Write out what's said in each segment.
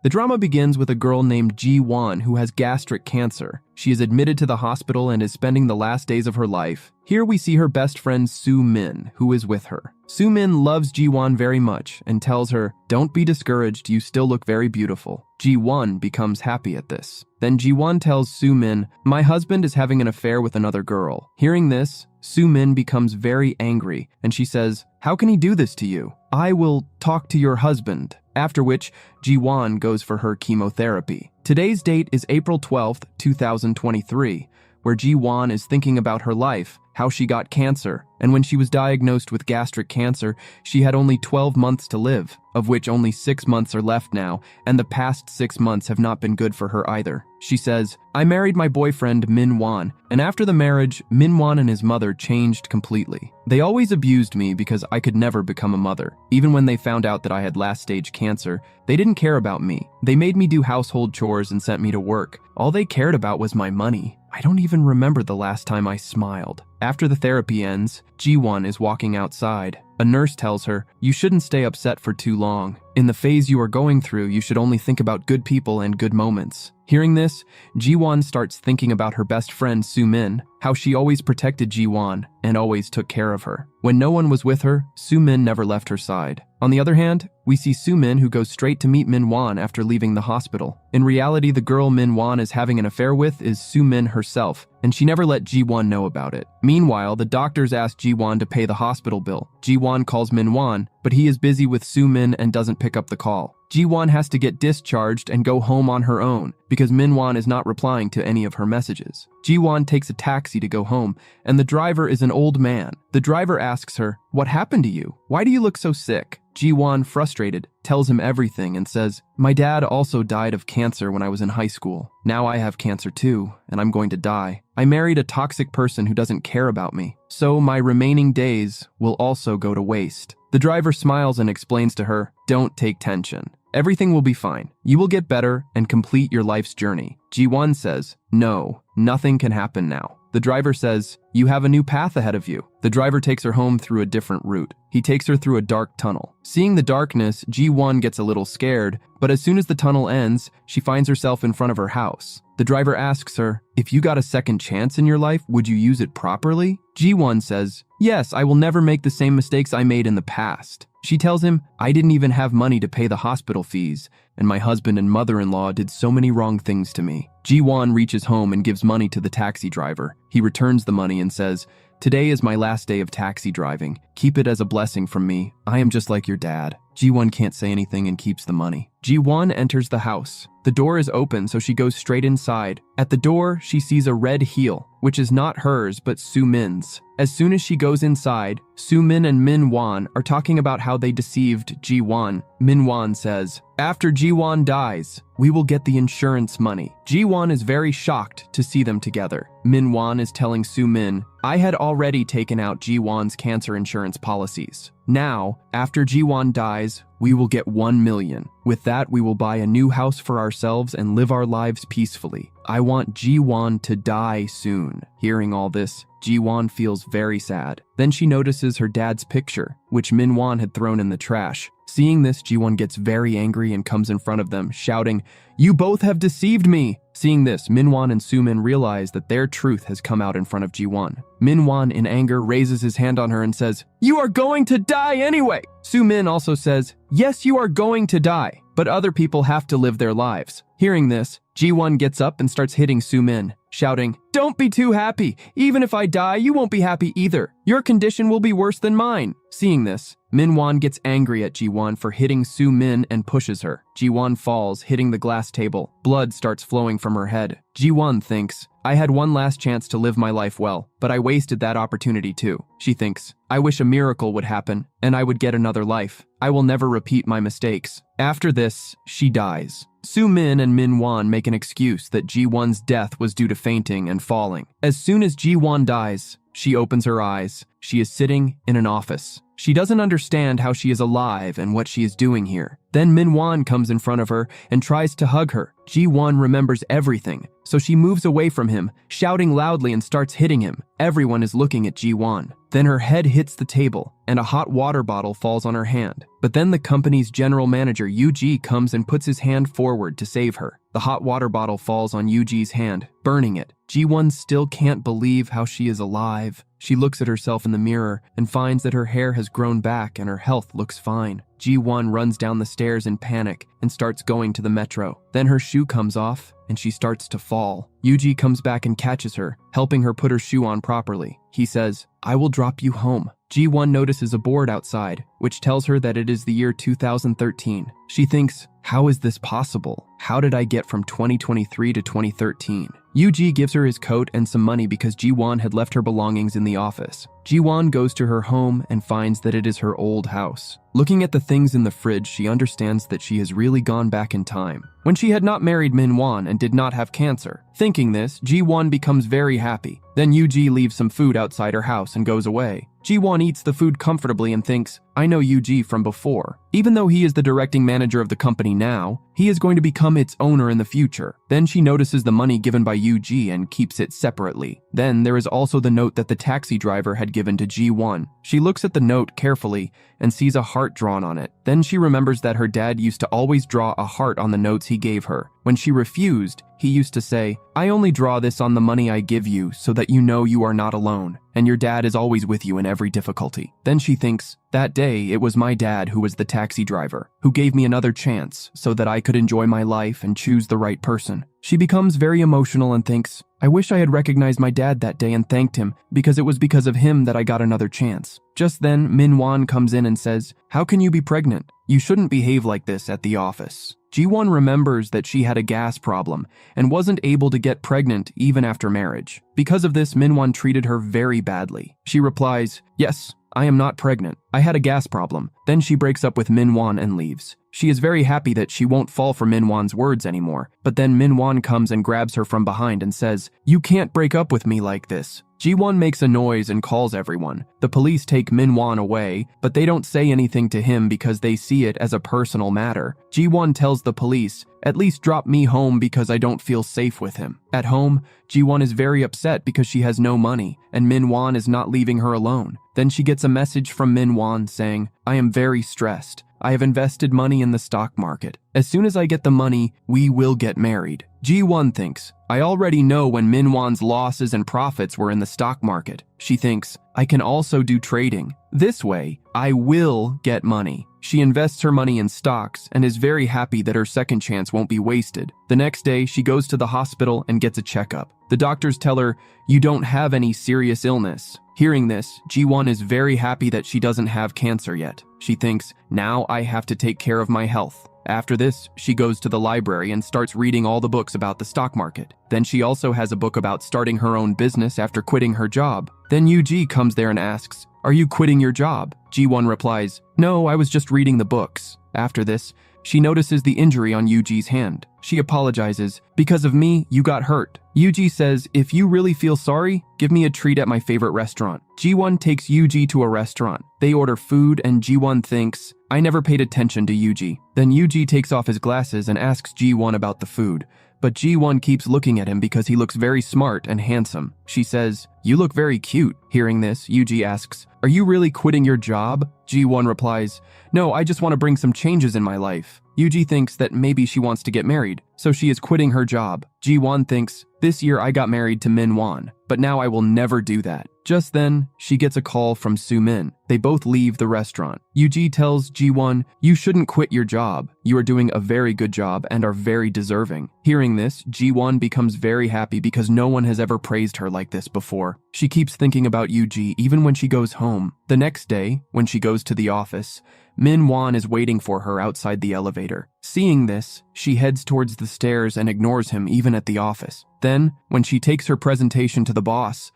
The drama begins with a girl named Ji-won who has gastric cancer. She is admitted to the hospital and is spending the last days of her life. Here we see her best friend Soo-min, who is with her. Soo-min loves Ji-won very much and tells her, "Don't be discouraged, you still look very beautiful." Ji-won becomes happy at this. Then Ji-won tells Soo-min, "My husband is having an affair with another girl." Hearing this, Soo-min becomes very angry and she says, "How can he do this to you? I will talk to your husband." After which, Ji-won goes for her chemotherapy. Today's date is April 12th, 2023, where Ji-won is thinking about her life, how she got cancer, and when she was diagnosed with gastric cancer, she had only 12 months to live, of which only 6 months are left now, and the past 6 months have not been good for her either. She says, "I married my boyfriend Min-won, and after the marriage, Min-won and his mother changed completely. They always abused me because I could never become a mother. Even when they found out that I had last-stage cancer, they didn't care about me. They made me do household chores and sent me to work. All they cared about was my money. I don't even remember the last time I smiled." After the therapy ends, Ji-won is walking outside. A nurse tells her, "You shouldn't stay upset for too long. In the phase you are going through, you should only think about good people and good moments." Hearing this, Ji-won starts thinking about her best friend Soo-min, how she always protected Ji-won and always took care of her. When no one was with her, Soo-min never left her side. On the other hand, we see Soo-min who goes straight to meet Min-won after leaving the hospital. In reality, the girl Min-won is having an affair with is Soo-min herself, and she never let Ji-won know about it. Meanwhile, the doctors ask Ji-won to pay the hospital bill. Ji-won calls Min-won, but he is busy with Soo-min and doesn't pick up the call. Ji-won has to get discharged and go home on her own because Min-won is not replying to any of her messages. Ji-won takes a taxi to go home, and the driver is an old man. The driver asks her, "What happened to you? Why do you look so sick?" Ji-won, frustrated, tells him everything and says, "My dad also died of cancer when I was in high school. Now I have cancer too, and I'm going to die. I married a toxic person who doesn't care about me, so my remaining days will also go to waste." The driver smiles and explains to her, "Don't take tension. Everything will be fine. You will get better and complete your life's journey." Ji-won says, "No, nothing can happen now." The driver says, "You have a new path ahead of you." The driver takes her home through a different route. He takes her through a dark tunnel. Seeing the darkness, Ji-won gets a little scared, but as soon as the tunnel ends, she finds herself in front of her house. The driver asks her, "If you got a second chance in your life, would you use it properly?" Ji-won says, "Yes, I will never make the same mistakes I made in the past." She tells him, "I didn't even have money to pay the hospital fees, and my husband and mother-in-law did so many wrong things to me." Ji-won reaches home and gives money to the taxi driver. He returns the money and says, "Today is my last day of taxi driving. Keep it as a blessing from me. I am just like your dad." Ji-won can't say anything and keeps the money. Ji-won enters the house. The door is open, so she goes straight inside. At the door, she sees a red heel, which is not hers but Soo-min's. As soon as she goes inside, Soo-min and Min-won are talking about how they deceived Ji-won. Min-won says, "After Ji-won dies, we will get the insurance money." Ji-won is very shocked to see them together. Min-won is telling Soo-min, "I had already taken out Ji-won's cancer insurance policies. Now, after Ji-won dies, we will get 1 million. With that, we will buy a new house for ourselves and live our lives peacefully. I want Ji-won to die soon." Hearing all this, Ji-won feels very sad. Then she notices her dad's picture, which Min-won had thrown in the trash. Seeing this, Ji-won gets very angry and comes in front of them, shouting, "You both have deceived me!" Seeing this, Min-won and Soo-min realize that their truth has come out in front of Ji-won. Min-won, in anger, raises his hand on her and says, "You are going to die anyway!" Soo-min also says, "Yes, you are going to die, but other people have to live their lives." Hearing this, Ji-won gets up and starts hitting Soo-min, shouting, "Don't be too happy. Even if I die, you won't be happy either. Your condition will be worse than mine." Seeing this, Min-won gets angry at Ji-won for hitting Soo-min and pushes her. Ji-won falls, hitting the glass table. Blood starts flowing from her head. Ji-won thinks, "I had one last chance to live my life well, but I wasted that opportunity too." She thinks, "I wish a miracle would happen, and I would get another life. I will never repeat my mistakes." After this, she dies. Soo-min and Min-won make an excuse that Ji-won's death was due to fainting and falling. As soon as Ji-won dies, she opens her eyes. She is sitting in an office. She doesn't understand how she is alive and what she is doing here. Then Min-won comes in front of her and tries to hug her. Ji-won remembers everything, so she moves away from him, shouting loudly and starts hitting him. Everyone is looking at Ji-won. Then her head hits the table, and a hot water bottle falls on her hand. But then the company's general manager, Yuji, comes and puts his hand forward to save her. The hot water bottle falls on Yuji's hand, burning it. Ji-won still can't believe how she is alive. She looks at herself in the mirror and finds that her hair has grown back and her health looks fine. Ji-won runs down the stairs in panic and starts going to the metro. Then her shoe comes off and she starts to fall. Yuji comes back and catches her, helping her put her shoe on properly. He says, "I will drop you home." Ji-won notices a board outside, which tells her that it is the year 2013. She thinks, how is this possible? How did I get from 2023 to 2013? Yuji gives her his coat and some money because Ji-won had left her belongings in the office. Ji-won goes to her home and finds that it is her old house. Looking at the things in the fridge, she understands that she has really gone back in time, when she had not married Min-won and did not have cancer. Thinking this, Ji-won becomes very happy. Then Yuji leaves some food outside her house and goes away. Ji-won eats the food comfortably and thinks, I know Yuji from before. Even though he is the directing manager of the company now, he is going to become its owner in the future. Then she notices the money given by Yuji and keeps it separately. Then there is also the note that the taxi driver had given to Ji-won. She looks at the note carefully and sees a heart drawn on it. Then she remembers that her dad used to always draw a heart on the notes he gave her. When she refused, he used to say, I only draw this on the money I give you so that you know you are not alone, and your dad is always with you in every difficulty. Then she thinks, that day it was my dad who was the taxi driver, who gave me another chance so that I could enjoy my life and choose the right person. She becomes very emotional and thinks, I wish I had recognized my dad that day and thanked him because it was because of him that I got another chance. Just then, Min-won comes in and says, how can you be pregnant? You shouldn't behave like this at the office. Ji-won remembers that she had a gas problem and wasn't able to get pregnant even after marriage. Because of this, Min-won treated her very badly. She replies, yes, I am not pregnant. I had a gas problem. Then she breaks up with Min-won and leaves. She is very happy that she won't fall for Min-won's words anymore. But then Min-won comes and grabs her from behind and says, you can't break up with me like this. Ji-won makes a noise and calls everyone. The police take Min-won away, but they don't say anything to him because they see it as a personal matter. Ji-won tells the police, at least drop me home because I don't feel safe with him. At home, Ji-won is very upset because she has no money, and Min-won is not leaving her alone. Then she gets a message from Min-won saying, I am very stressed. I have invested money in the stock market. As soon as I get the money, we will get married. Ji-won thinks, I already know when Min-won's losses and profits were in the stock market. She thinks, I can also do trading. This way, I will get money. She invests her money in stocks and is very happy that her second chance won't be wasted. The next day, she goes to the hospital and gets a checkup. The doctors tell her, you don't have any serious illness. Hearing this, Ji-won is very happy that she doesn't have cancer yet. She thinks, now I have to take care of my health. After this, she goes to the library and starts reading all the books about the stock market. Then she also has a book about starting her own business after quitting her job. Then Yuji comes there and asks, are you quitting your job? Ji-won replies, no, I was just reading the books. After this, she notices the injury on Yuji's hand. She apologizes, because of me, you got hurt. Yuji says, if you really feel sorry, give me a treat at my favorite restaurant. Ji-won takes Yuji to a restaurant. They order food and Ji-won thinks, I never paid attention to Yuji. Then Yuji takes off his glasses and asks Ji-won about the food. But Ji-won keeps looking at him because he looks very smart and handsome. She says, you look very cute. Hearing this, Yuji asks, are you really quitting your job? Ji-won replies, no, I just want to bring some changes in my life. Yuji thinks that maybe she wants to get married, so she is quitting her job. Ji-won thinks, this year I got married to Min-won, but now I will never do that. Just then, she gets a call from Soo-min. They both leave the restaurant. Yuji tells Ji-won, you shouldn't quit your job. You are doing a very good job and are very deserving. Hearing this, Ji-won becomes very happy because no one has ever praised her like this before. She keeps thinking about Yuji even when she goes home. The next day, when she goes to the office, Min-won is waiting for her outside the elevator. Seeing this, she heads towards the stairs and ignores him even at the office. Then, when she takes her presentation to the boss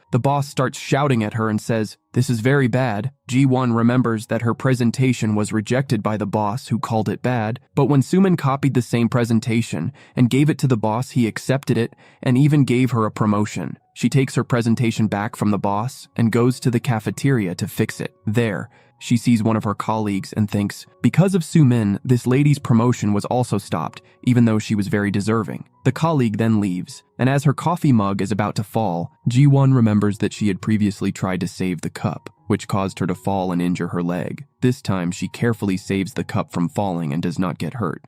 starts shouting at her and says, this is very bad. Ji-won remembers that her presentation was rejected by the boss who called it bad, but when Soo-min copied the same presentation and gave it to the boss, he accepted it and even gave her a promotion. She takes her presentation back from the boss and goes to the cafeteria to fix it. There, she sees one of her colleagues and thinks, because of Soo-min, this lady's promotion was also stopped, even though she was very deserving. The colleague then leaves, and as her coffee mug is about to fall, Ji-won remembers that she had previously tried to save the cup, which caused her to fall and injure her leg. This time, she carefully saves the cup from falling and does not get hurt.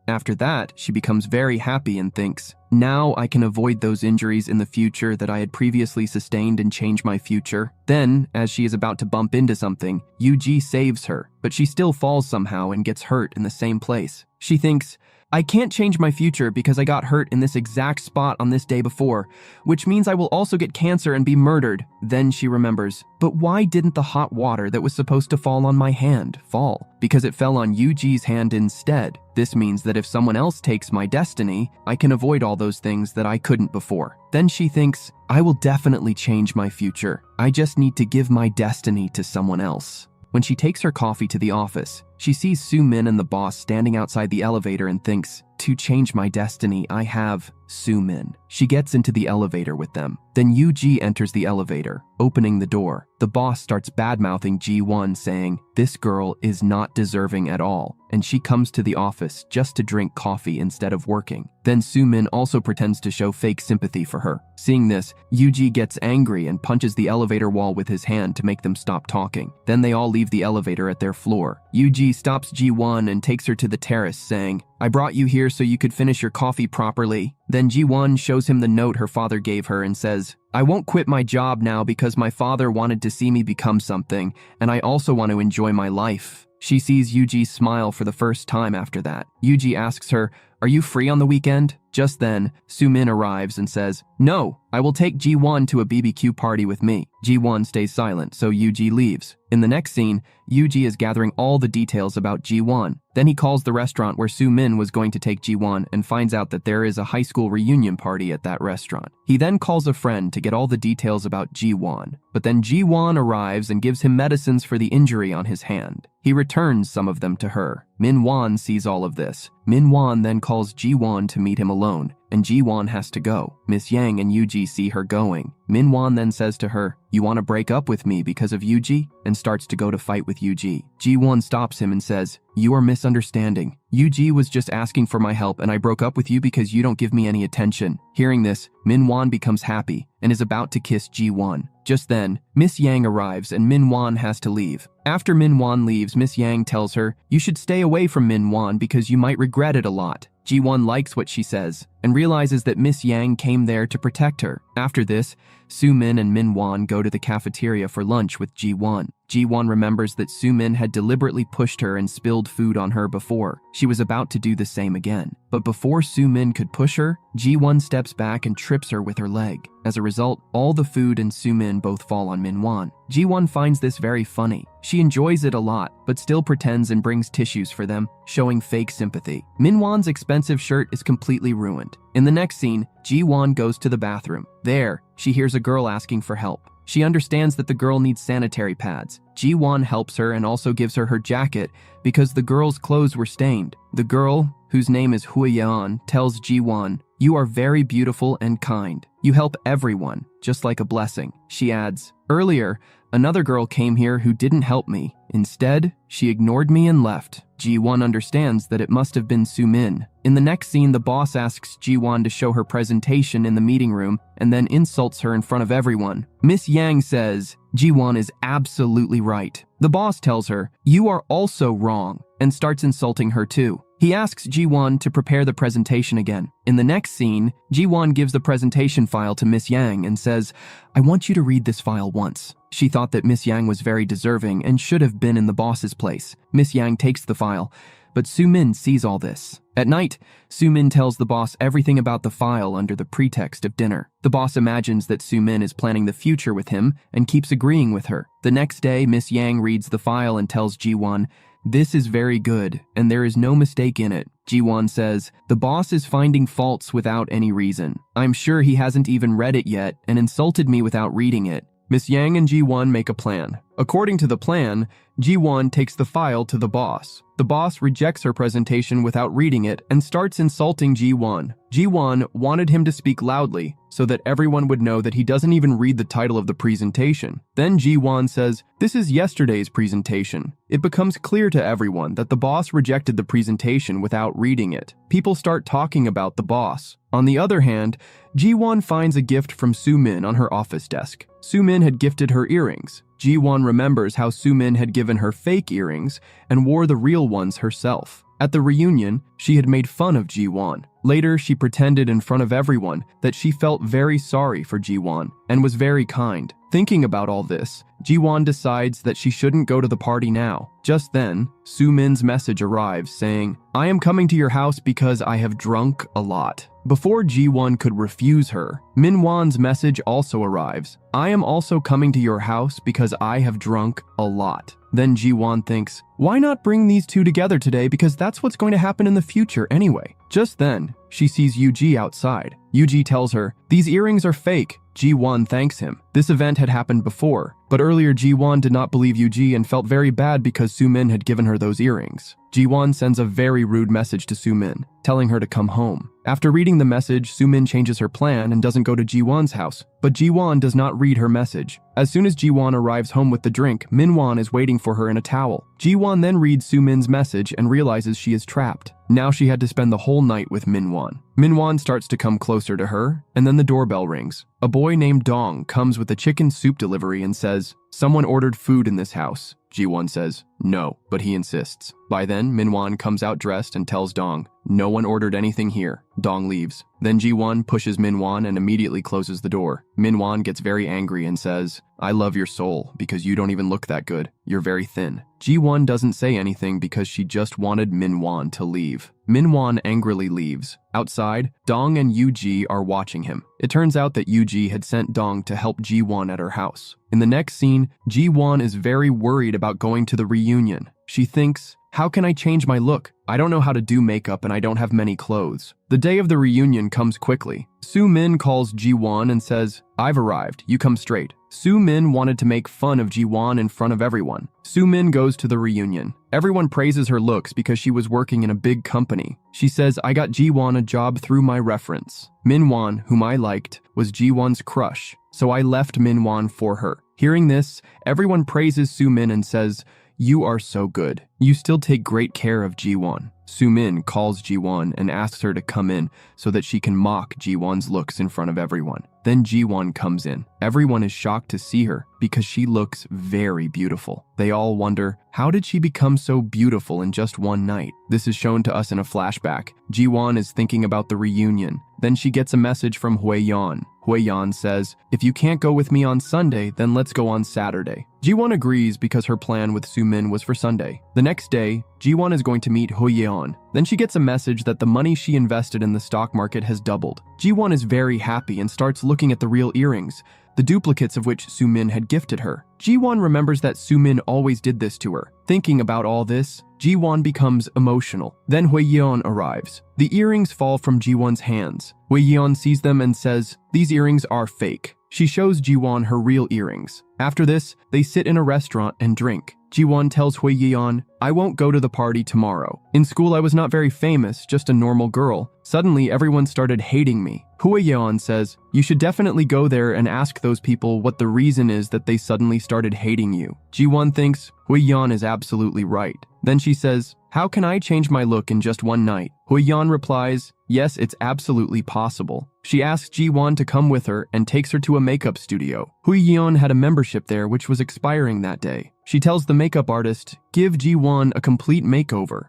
After that, she becomes very happy and thinks, now I can avoid those injuries in the future that I had previously sustained and change my future. Then, as she is about to bump into something, Yu-ji saves her, but she still falls somehow and gets hurt in the same place. She thinks, I can't change my future because I got hurt in this exact spot on this day before, which means I will also get cancer and be murdered. Then she remembers, but why didn't the hot water that was supposed to fall on my hand fall? Because it fell on Yuji's hand instead. This means that if someone else takes my destiny, I can avoid all those things that I couldn't before. Then she thinks, I will definitely change my future. I just need to give my destiny to someone else. When she takes her coffee to the office, she sees Soo-min and the boss standing outside the elevator and thinks, to change my destiny, I have Soo-min. She gets into the elevator with them. Then Yu-ji enters the elevator, opening the door. The boss starts bad-mouthing Ji-won, saying, this girl is not deserving at all, and she comes to the office just to drink coffee instead of working. Then Soo-min also pretends to show fake sympathy for her. Seeing this, Yu-ji gets angry and punches the elevator wall with his hand to make them stop talking. Then they all leave the elevator at their floor. Yu-ji stops Ji-won and takes her to the terrace, saying, I brought you here so you could finish your coffee properly. Then Ji-won shows him the note her father gave her and says, I won't quit my job now because my father wanted to see me become something, and I also want to enjoy my life. She sees Yuji smile for the first time after that. Yuji asks her, are you free on the weekend? Just then, Soo-min arrives and says, no, I will take Ji-won to a BBQ party with me. Ji-won stays silent, so Yuji leaves. In the next scene, Yuji is gathering all the details about Ji-won. Then he calls the restaurant where Soo-min was going to take Ji-won and finds out that there is a high school reunion party at that restaurant. He then calls a friend to get all the details about Ji-won. But then Ji-won arrives and gives him medicines for the injury on his hand. He returns some of them to her. Min-won sees all of this. Min-won then calls Ji-won to meet him alone, and Ji-won has to go. Miss Yang and Yuji see her going. Min-won then says to her, you want to break up with me because of Yuji? And starts to go to fight with Yuji. Ji-won stops him and says, you are misunderstanding. Yuji was just asking for my help and I broke up with you because you don't give me any attention. Hearing this, Min-won becomes happy and is about to kiss Ji-won. Just then, Miss Yang arrives and Min-won has to leave. After Min-won leaves, Miss Yang tells her, you should stay away from Min-won because you might regret it a lot. Ji-won likes what she says and realizes that Miss Yang came there to protect her. After this, Soo-min and Min-won go to the cafeteria for lunch with Ji-won. Ji-won remembers that Soo-min had deliberately pushed her and spilled food on her before. She was about to do the same again. But before Soo-min could push her, Ji-won steps back and trips her with her leg. As a result, all the food and Soo-min both fall on Min-won. Ji-won finds this very funny. She enjoys it a lot, but still pretends and brings tissues for them, showing fake sympathy. Min-won's expensive shirt is completely ruined. In the next scene, Ji-won goes to the bathroom. There, she hears a girl asking for help. She understands that the girl needs sanitary pads. Ji-won helps her and also gives her her jacket because the girl's clothes were stained. The girl, whose name is Hua-yeon, tells Ji-won, you are very beautiful and kind. You help everyone, just like a blessing. She adds, earlier, another girl came here who didn't help me. Instead, she ignored me and left. Ji-won understands that it must have been Soo-min. In the next scene, the boss asks Ji-won to show her presentation in the meeting room and then insults her in front of everyone. Miss Yang says, Ji-won is absolutely right. The boss tells her, you are also wrong, and starts insulting her too. He asks Ji-won to prepare the presentation again. In the next scene, Ji-won gives the presentation file to Miss Yang and says, I want you to read this file once. She thought that Miss Yang was very deserving and should have been in the boss's place. Miss Yang takes the file, but Soo-min sees all this. At night, Soo-min tells the boss everything about the file under the pretext of dinner. The boss imagines that Soo-min is planning the future with him and keeps agreeing with her. The next day, Miss Yang reads the file and tells Ji-won, this is very good, and there is no mistake in it. Ji-won says, the boss is finding faults without any reason. I'm sure he hasn't even read it yet and insulted me without reading it. Miss Yang and Ji-won make a plan. According to the plan, Ji-won takes the file to the boss. The boss rejects her presentation without reading it and starts insulting Ji-won. Ji-won wanted him to speak loudly so that everyone would know that he doesn't even read the title of the presentation. Then Ji-won says, "This is yesterday's presentation." It becomes clear to everyone that the boss rejected the presentation without reading it. People start talking about the boss. On the other hand, Ji-won finds a gift from Soo-min on her office desk. Soo-min had gifted her earrings. Ji-won remembers how Soo-min had given her fake earrings and wore the real ones herself. At the reunion, she had made fun of Ji-won. Later, she pretended in front of everyone that she felt very sorry for Ji-won and was very kind. Thinking about all this, Ji-won decides that she shouldn't go to the party now. Just then, Soo-min's message arrives saying, "I am coming to your house because I have drunk a lot." Before Ji-won could refuse her, Min-won's message also arrives. "I am also coming to your house because I have drunk a lot." Then Ji-won thinks, why not bring these two together today because that's what's going to happen in the future anyway. Just then, she sees Yuji outside. Yuji tells her, "These earrings are fake." Ji-won thanks him. This event had happened before, but earlier Ji-won did not believe Yuji and felt very bad because Soo-min had given her those earrings. Ji-won sends a very rude message to Soo-min, telling her to come home. After reading the message, Soo-min changes her plan and doesn't go to Ji-won's house, but Ji-won does not read her message. As soon as Ji-won arrives home with the drink, Min-won is waiting for her in a towel. Ji-won then reads Soo-min's message and realizes she is trapped. Now she had to spend the whole night with Min-won. Min-won starts to come closer to her, and then the doorbell rings. A boy named Dong comes with a chicken soup delivery and says, "Someone ordered food in this house." Ji-won says, "No," but he insists. By then, Min-won comes out dressed and tells Dong, "No one ordered anything here." Dong leaves. Then Ji-won pushes Min-won and immediately closes the door. Min-won gets very angry and says, "I love your soul because you don't even look that good. You're very thin." Ji-won doesn't say anything because she just wanted Min-won to leave. Min-won angrily leaves. Outside, Dong and Yuji are watching him. It turns out that Yuji had sent Dong to help Ji-won at her house. In the next scene, Ji-won is very worried about going to the reunion. She thinks, how can I change my look? I don't know how to do makeup and I don't have many clothes. The day of the reunion comes quickly. Soo-min calls Ji-won and says, "I've arrived, you come straight." Soo-min wanted to make fun of Ji-won in front of everyone. Soo-min goes to the reunion. Everyone praises her looks because she was working in a big company. She says, "I got Ji-won a job through my reference." Min-won, whom I liked, was Ji-won's crush, so I left Min-won for her. Hearing this, everyone praises Soo-min and says, "You are so good. You still take great care of Ji-won." Soo-min calls Ji-won and asks her to come in so that she can mock Ji-won's looks in front of everyone. Then Ji-won comes in. Everyone is shocked to see her because she looks very beautiful. They all wonder, how did she become so beautiful in just one night? This is shown to us in a flashback. Ji-won is thinking about the reunion. Then she gets a message from Hwee-yeon. Hwee-yeon says, "If you can't go with me on Sunday, then let's go on Saturday." Ji-won agrees because her plan with Soo-min was for Sunday. The next day, Ji-won is going to meet Hwee-yeon. Then she gets a message that the money she invested in the stock market has doubled. Ji-won is very happy and starts looking at the real earrings, the duplicates of which Soo-min had gifted her. Ji-won remembers that Soo-min always did this to her. Thinking about all this, Ji-won becomes emotional. Then Hwee-yeon arrives. The earrings fall from Ji-won's hands. Hwee-yeon sees them and says, "These earrings are fake." She shows Ji-won her real earrings. After this, they sit in a restaurant and drink. Ji-won tells Hwee-yeon, "I won't go to the party tomorrow. In school I was not very famous, just a normal girl. Suddenly everyone started hating me." Hwee-yeon says, "You should definitely go there and ask those people what the reason is that they suddenly started hating you." Ji-won thinks Hwee-yeon is absolutely right. Then she says, "How can I change my look in just one night?" Hwee-yeon replies, "Yes, it's absolutely possible." She asks Ji-won to come with her and takes her to a makeup studio. Hwee-yeon had a membership there which was expiring that day. She tells the makeup artist, "Give Ji-won a complete makeover."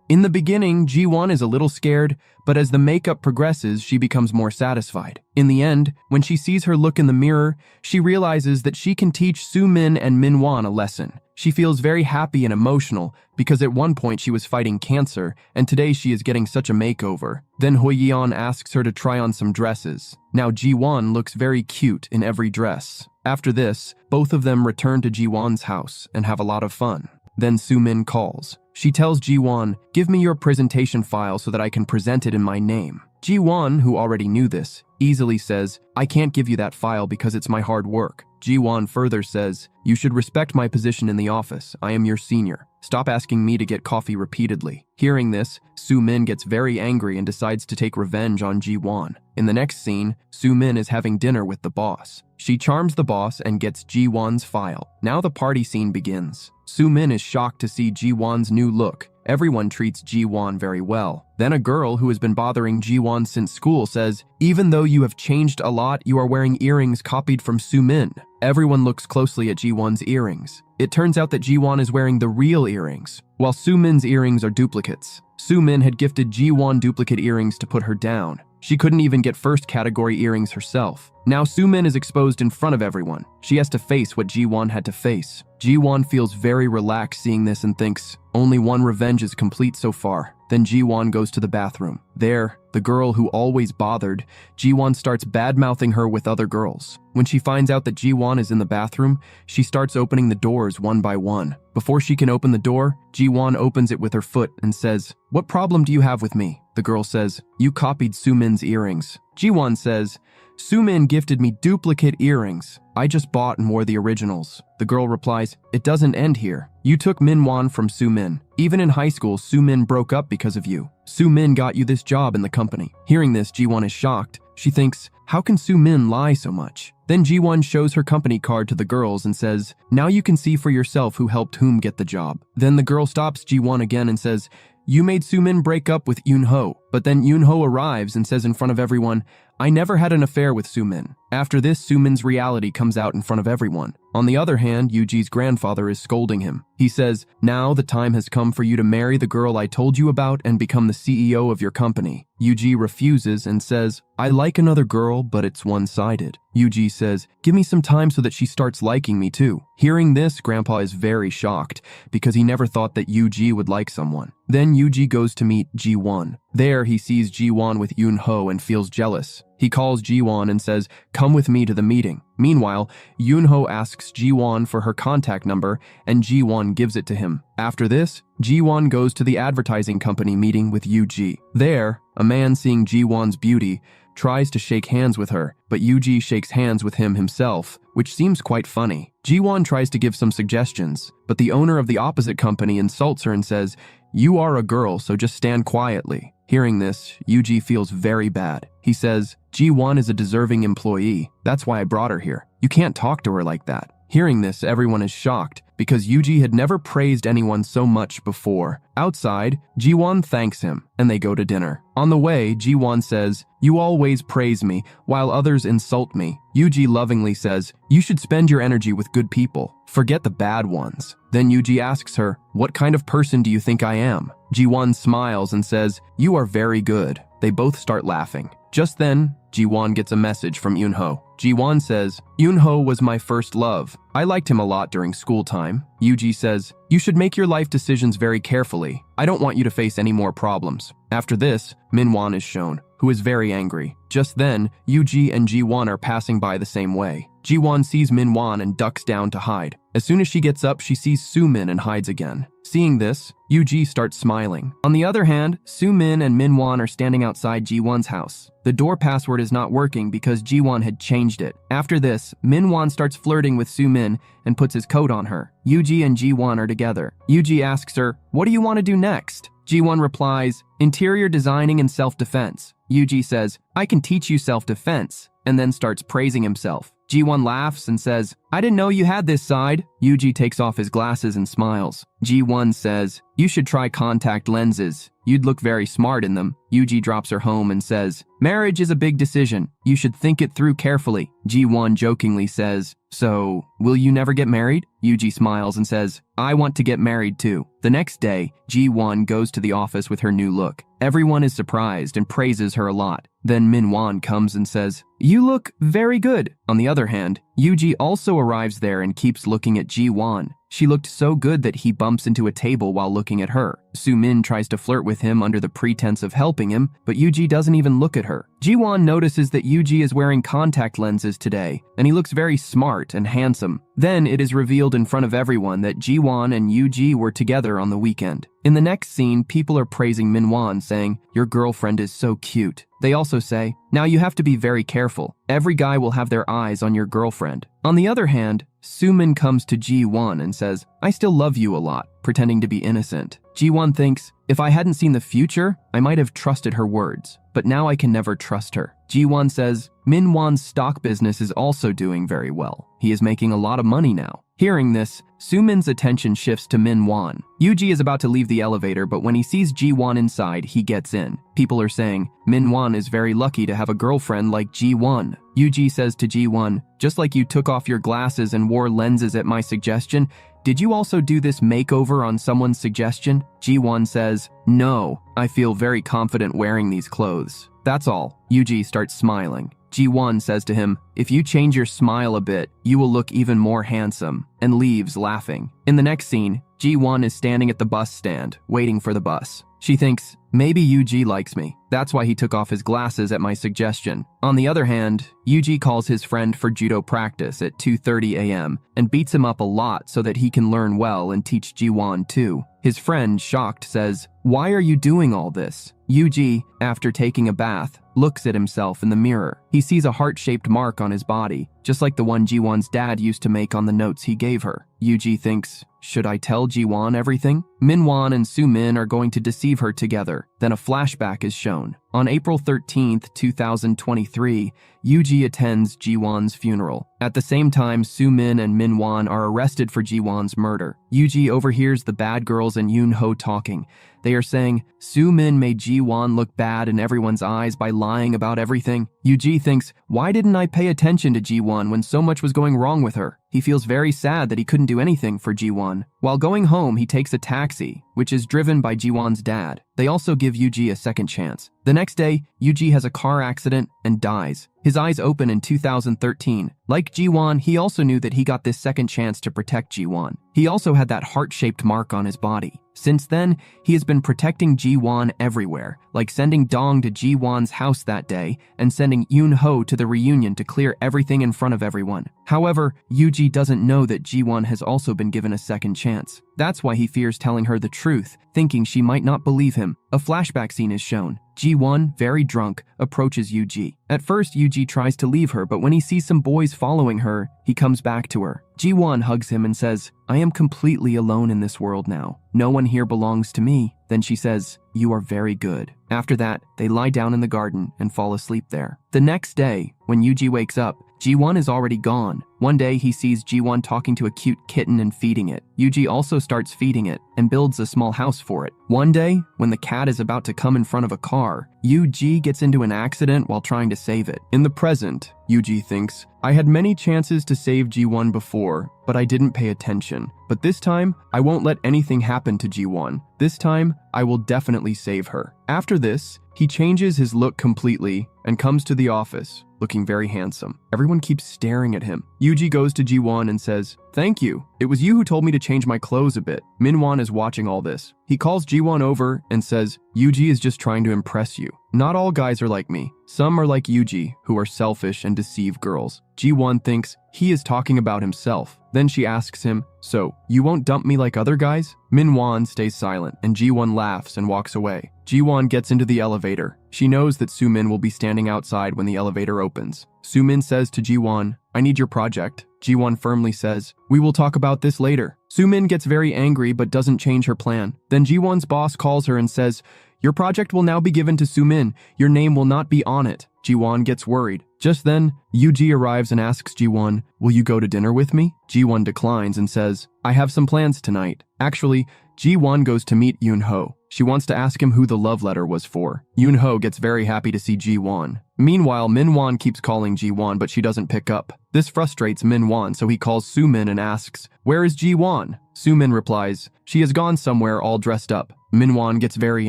In the beginning, Ji-won is a little scared, but as the makeup progresses, she becomes more satisfied. In the end, when she sees her look in the mirror, she realizes that she can teach Soo-min and Min-won a lesson. She feels very happy and emotional because at one point she was fighting cancer and today she is getting such a makeover. Then Hwee-yeon asks her to try on some dresses. Now Ji-won looks very cute in every dress. After this, both of them return to Ji-won's house and have a lot of fun. Then Soo-min calls. She tells Ji-won, "Give me your presentation file so that I can present it in my name." Ji-won, who already knew this, easily says, "I can't give you that file because it's my hard work." Ji-won further says, "You should respect my position in the office. I am your senior. Stop asking me to get coffee repeatedly." Hearing this, Soo-min gets very angry and decides to take revenge on Ji-won. In the next scene, Soo-min is having dinner with the boss. She charms the boss and gets Ji-won's file. Now the party scene begins. Soo-min is shocked to see Ji-won's new look. Everyone treats Ji-won very well. Then a girl who has been bothering Ji-won since school says, "Even though you have changed a lot, you are wearing earrings copied from Soo-min." Everyone looks closely at Ji-won's earrings. It turns out that Ji-won is wearing the real earrings, while Soo-min's earrings are duplicates. Soo-min had gifted Ji-won duplicate earrings to put her down. She couldn't even get first category earrings herself. Now Soo-min is exposed in front of everyone. She has to face what Ji-won had to face. Ji-won feels very relaxed seeing this and thinks, only one revenge is complete so far. Then Ji-won goes to the bathroom. There, the girl who always bothered, Ji-won starts bad-mouthing her with other girls. When she finds out that Ji-won is in the bathroom, she starts opening the doors one by one. Before she can open the door, Ji-won opens it with her foot and says, "What problem do you have with me?" The girl says, "You copied Soo-min's earrings." Ji-won says, "Soo-min gifted me duplicate earrings. I just bought and wore the originals." The girl replies, "It doesn't end here. You took Min-won from Soo-min. Even in high school, Soo-min broke up because of you. Soo-min got you this job in the company." Hearing this, Ji-won is shocked. She thinks, how can Soo-min lie so much? Then Ji-won shows her company card to the girls and says, "Now you can see for yourself who helped whom get the job." Then the girl stops Ji-won again and says, "You made Soo-min break up with Yoon-ho." But then Yoon-ho arrives and says in front of everyone, "I never had an affair with Soo-min." After this, Soo-min's reality comes out in front of everyone. On the other hand, Yuji's grandfather is scolding him. He says, "Now the time has come for you to marry the girl I told you about and become the CEO of your company." Yuji refuses and says, "I like another girl, but it's one-sided." Yuji says, "Give me some time so that she starts liking me too." Hearing this, Grandpa is very shocked because he never thought that Yuji would like someone. Then Yuji goes to meet Ji-won. There, he sees Ji-won with Yoon-ho and feels jealous. He calls Ji-won and says, "Come with me to the meeting." Meanwhile, Yoon-ho asks Ji-won for her contact number, and Ji-won gives it to him. After this, Ji-won goes to the advertising company meeting with Yuji. There, a man seeing Ji-won's beauty tries to shake hands with her, but Yuji shakes hands with him himself, which seems quite funny. Ji-won tries to give some suggestions, but the owner of the opposite company insults her and says, "You are a girl, so just stand quietly." Hearing this, Yuji feels very bad. He says, "Ji-won is a deserving employee. That's why I brought her here. You can't talk to her like that." Hearing this, everyone is shocked because Yuji had never praised anyone so much before. Outside, Ji-won thanks him, and they go to dinner. On the way, Ji-won says, "You always praise me, while others insult me." Yuji lovingly says, "You should spend your energy with good people. Forget the bad ones." Then Yuji asks her, "What kind of person do you think I am?" Ji-won smiles and says, "You are very good." They both start laughing. Just then, Ji-won gets a message from Yoon-ho. Ji-won says, "Yoon-ho was my first love. I liked him a lot during school time." Yuji says, "You should make your life decisions very carefully. I don't want you to face any more problems." After this, Min-won is shown, who is very angry. Just then, Yuji and Ji-won are passing by the same way. Ji-won sees Min-won and ducks down to hide. As soon as she gets up, she sees Soo-min and hides again. Seeing this, Yuji starts smiling. On the other hand, Soo-min and Min-won are standing outside Ji-won's house. The door password is not working because Ji-won had changed it. After this, Min-won starts flirting with Soo-min and puts his coat on her. Yuji and Ji-won are together. Yuji asks her, "What do you want to do next?" Ji-won replies, "Interior designing and self-defense." Yuji says, "I can teach you self-defense," and then starts praising himself. Ji-won laughs and says, "I didn't know you had this side." Yuji takes off his glasses and smiles. Ji-won says, "You should try contact lenses. You'd look very smart in them." Yuji drops her home and says, "Marriage is a big decision. You should think it through carefully." Ji-won jokingly says, "So, will you never get married?" Yuji smiles and says, "I want to get married too." The next day, Ji-won goes to the office with her new look. Everyone is surprised and praises her a lot. Then Min-won comes and says, "You look very good." On the other hand, Yuji also arrives there and keeps looking at Ji-won. She looked so good that he bumps into a table while looking at her. Soo-min tries to flirt with him under the pretense of helping him, but Yuji doesn't even look at her. Ji-won notices that Yuji is wearing contact lenses today, and he looks very smart and handsome. Then it is revealed in front of everyone that Ji-won and Yuji were together on the weekend. In the next scene, people are praising Min-won, saying, "Your girlfriend is so cute." They also say, "Now you have to be very careful. Every guy will have their eyes on your girlfriend." On the other hand, Soo-min comes to Ji-won and says, "I still love you a lot," pretending to be innocent. Ji-won thinks, "If I hadn't seen the future, I might have trusted her words, but now I can never trust her." Ji-won says, Min-won's stock business is also doing very well. He is making a lot of money now. Hearing this, Soo-min's attention shifts to Min-won. Yuji is about to leave the elevator, but when he sees Ji-won inside, he gets in. People are saying, Min-won is very lucky to have a girlfriend like Ji-won. Yuji says to Ji-won, "Just like you took off your glasses and wore lenses at my suggestion, did you also do this makeover on someone's suggestion?" Ji-won says, "No, I feel very confident wearing these clothes. That's all." Yuji starts smiling. Ji-won says to him, "If you change your smile a bit, you will look even more handsome," and leaves laughing. In the next scene, Ji-won is standing at the bus stand, waiting for the bus. She thinks, maybe Yuji likes me. That's why he took off his glasses at my suggestion. On the other hand, Yuji calls his friend for judo practice at 2:30 a.m. and beats him up a lot so that he can learn well and teach Ji-won too. His friend, shocked, says, "Why are you doing all this?" Yuji, after taking a bath, looks at himself in the mirror. He sees a heart-shaped mark on his body, just like the one Ji-won's dad used to make on the notes he gave her. Yuji thinks, should I tell Ji-won everything? Min-won and Soo-min are going to deceive her together. Then a flashback is shown. On April 13th, 2023, Yuji attends Ji-won's funeral. At the same time, Soo-min and Min-won are arrested for Ji-won's murder. Yuji overhears the bad girls and Yoon-ho talking. They are saying, Soo-min made Ji-won look bad in everyone's eyes by lying about everything. Yuji thinks, why didn't I pay attention to Ji-won when so much was going wrong with her? He feels very sad that he couldn't do anything for Ji-won. While going home, he takes a taxi, which is driven by Ji-won's dad. They also give Yuji a second chance. The next day, Yuji has a car accident and dies. His eyes open in 2013. Like Ji-won, he also knew that he got this second chance to protect Ji-won. He also had that heart-shaped mark on his body. Since then, he has been protecting Ji-won everywhere, like sending Dong to Ji-won's house that day and sending Yoon-ho to the reunion to clear everything in front of everyone. However, Yuji doesn't know that Ji-won has also been given a second chance. That's why he fears telling her the truth, thinking she might not believe him. A flashback scene is shown. Ji-won, very drunk, approaches Yuji. At first, Yuji tries to leave her, but when he sees some boys following her, he comes back to her. Ji-won hugs him and says, I am completely alone in this world now. No one here belongs to me. Then she says, you are very good. After that, they lie down in the garden and fall asleep there. The next day, when Yuji wakes up, Ji-won is already gone. One day, he sees Ji-won talking to a cute kitten and feeding it. Yuji also starts feeding it and builds a small house for it. One day, when the cat is about to come in front of a car, Yuji gets into an accident while trying to save it. In the present, Yuji thinks, I had many chances to save Ji-won before, but I didn't pay attention. But this time, I won't let anything happen to Ji-won. This time, I will definitely save her. After this, he changes his look completely and comes to the office, looking very handsome. Everyone keeps staring at him. Yuji goes to Ji-won and says, thank you. It was you who told me to change my clothes a bit. Min-won is watching all this. He calls Ji-won over and says, Yuji is just trying to impress you. Not all guys are like me. Some are like Yuji, who are selfish and deceive girls. Ji-won thinks he is talking about himself. Then she asks him, so, you won't dump me like other guys? Min-won stays silent, and Ji-won laughs and walks away. Ji-won gets into the elevator. She knows that Soo-min will be standing outside when the elevator opens. Soo-min says to Ji-won, I need your project. Ji-won firmly says, we will talk about this later. Soo-min gets very angry but doesn't change her plan. Then Ji-won's boss calls her and says, your project will now be given to Soo-min. Your name will not be on it. Ji-won gets worried. Just then, Yuji arrives and asks Ji-won, will you go to dinner with me? Ji-won declines and says, I have some plans tonight. Actually, Ji-won goes to meet Yoon-ho. She wants to ask him who the love letter was for. Yoon-ho gets very happy to see Ji-won. Meanwhile, Min-won keeps calling Ji-won, but she doesn't pick up. This frustrates Min-won, so he calls Soo-min and asks, where is Ji-won? Soo-min replies, she has gone somewhere all dressed up. Min-won gets very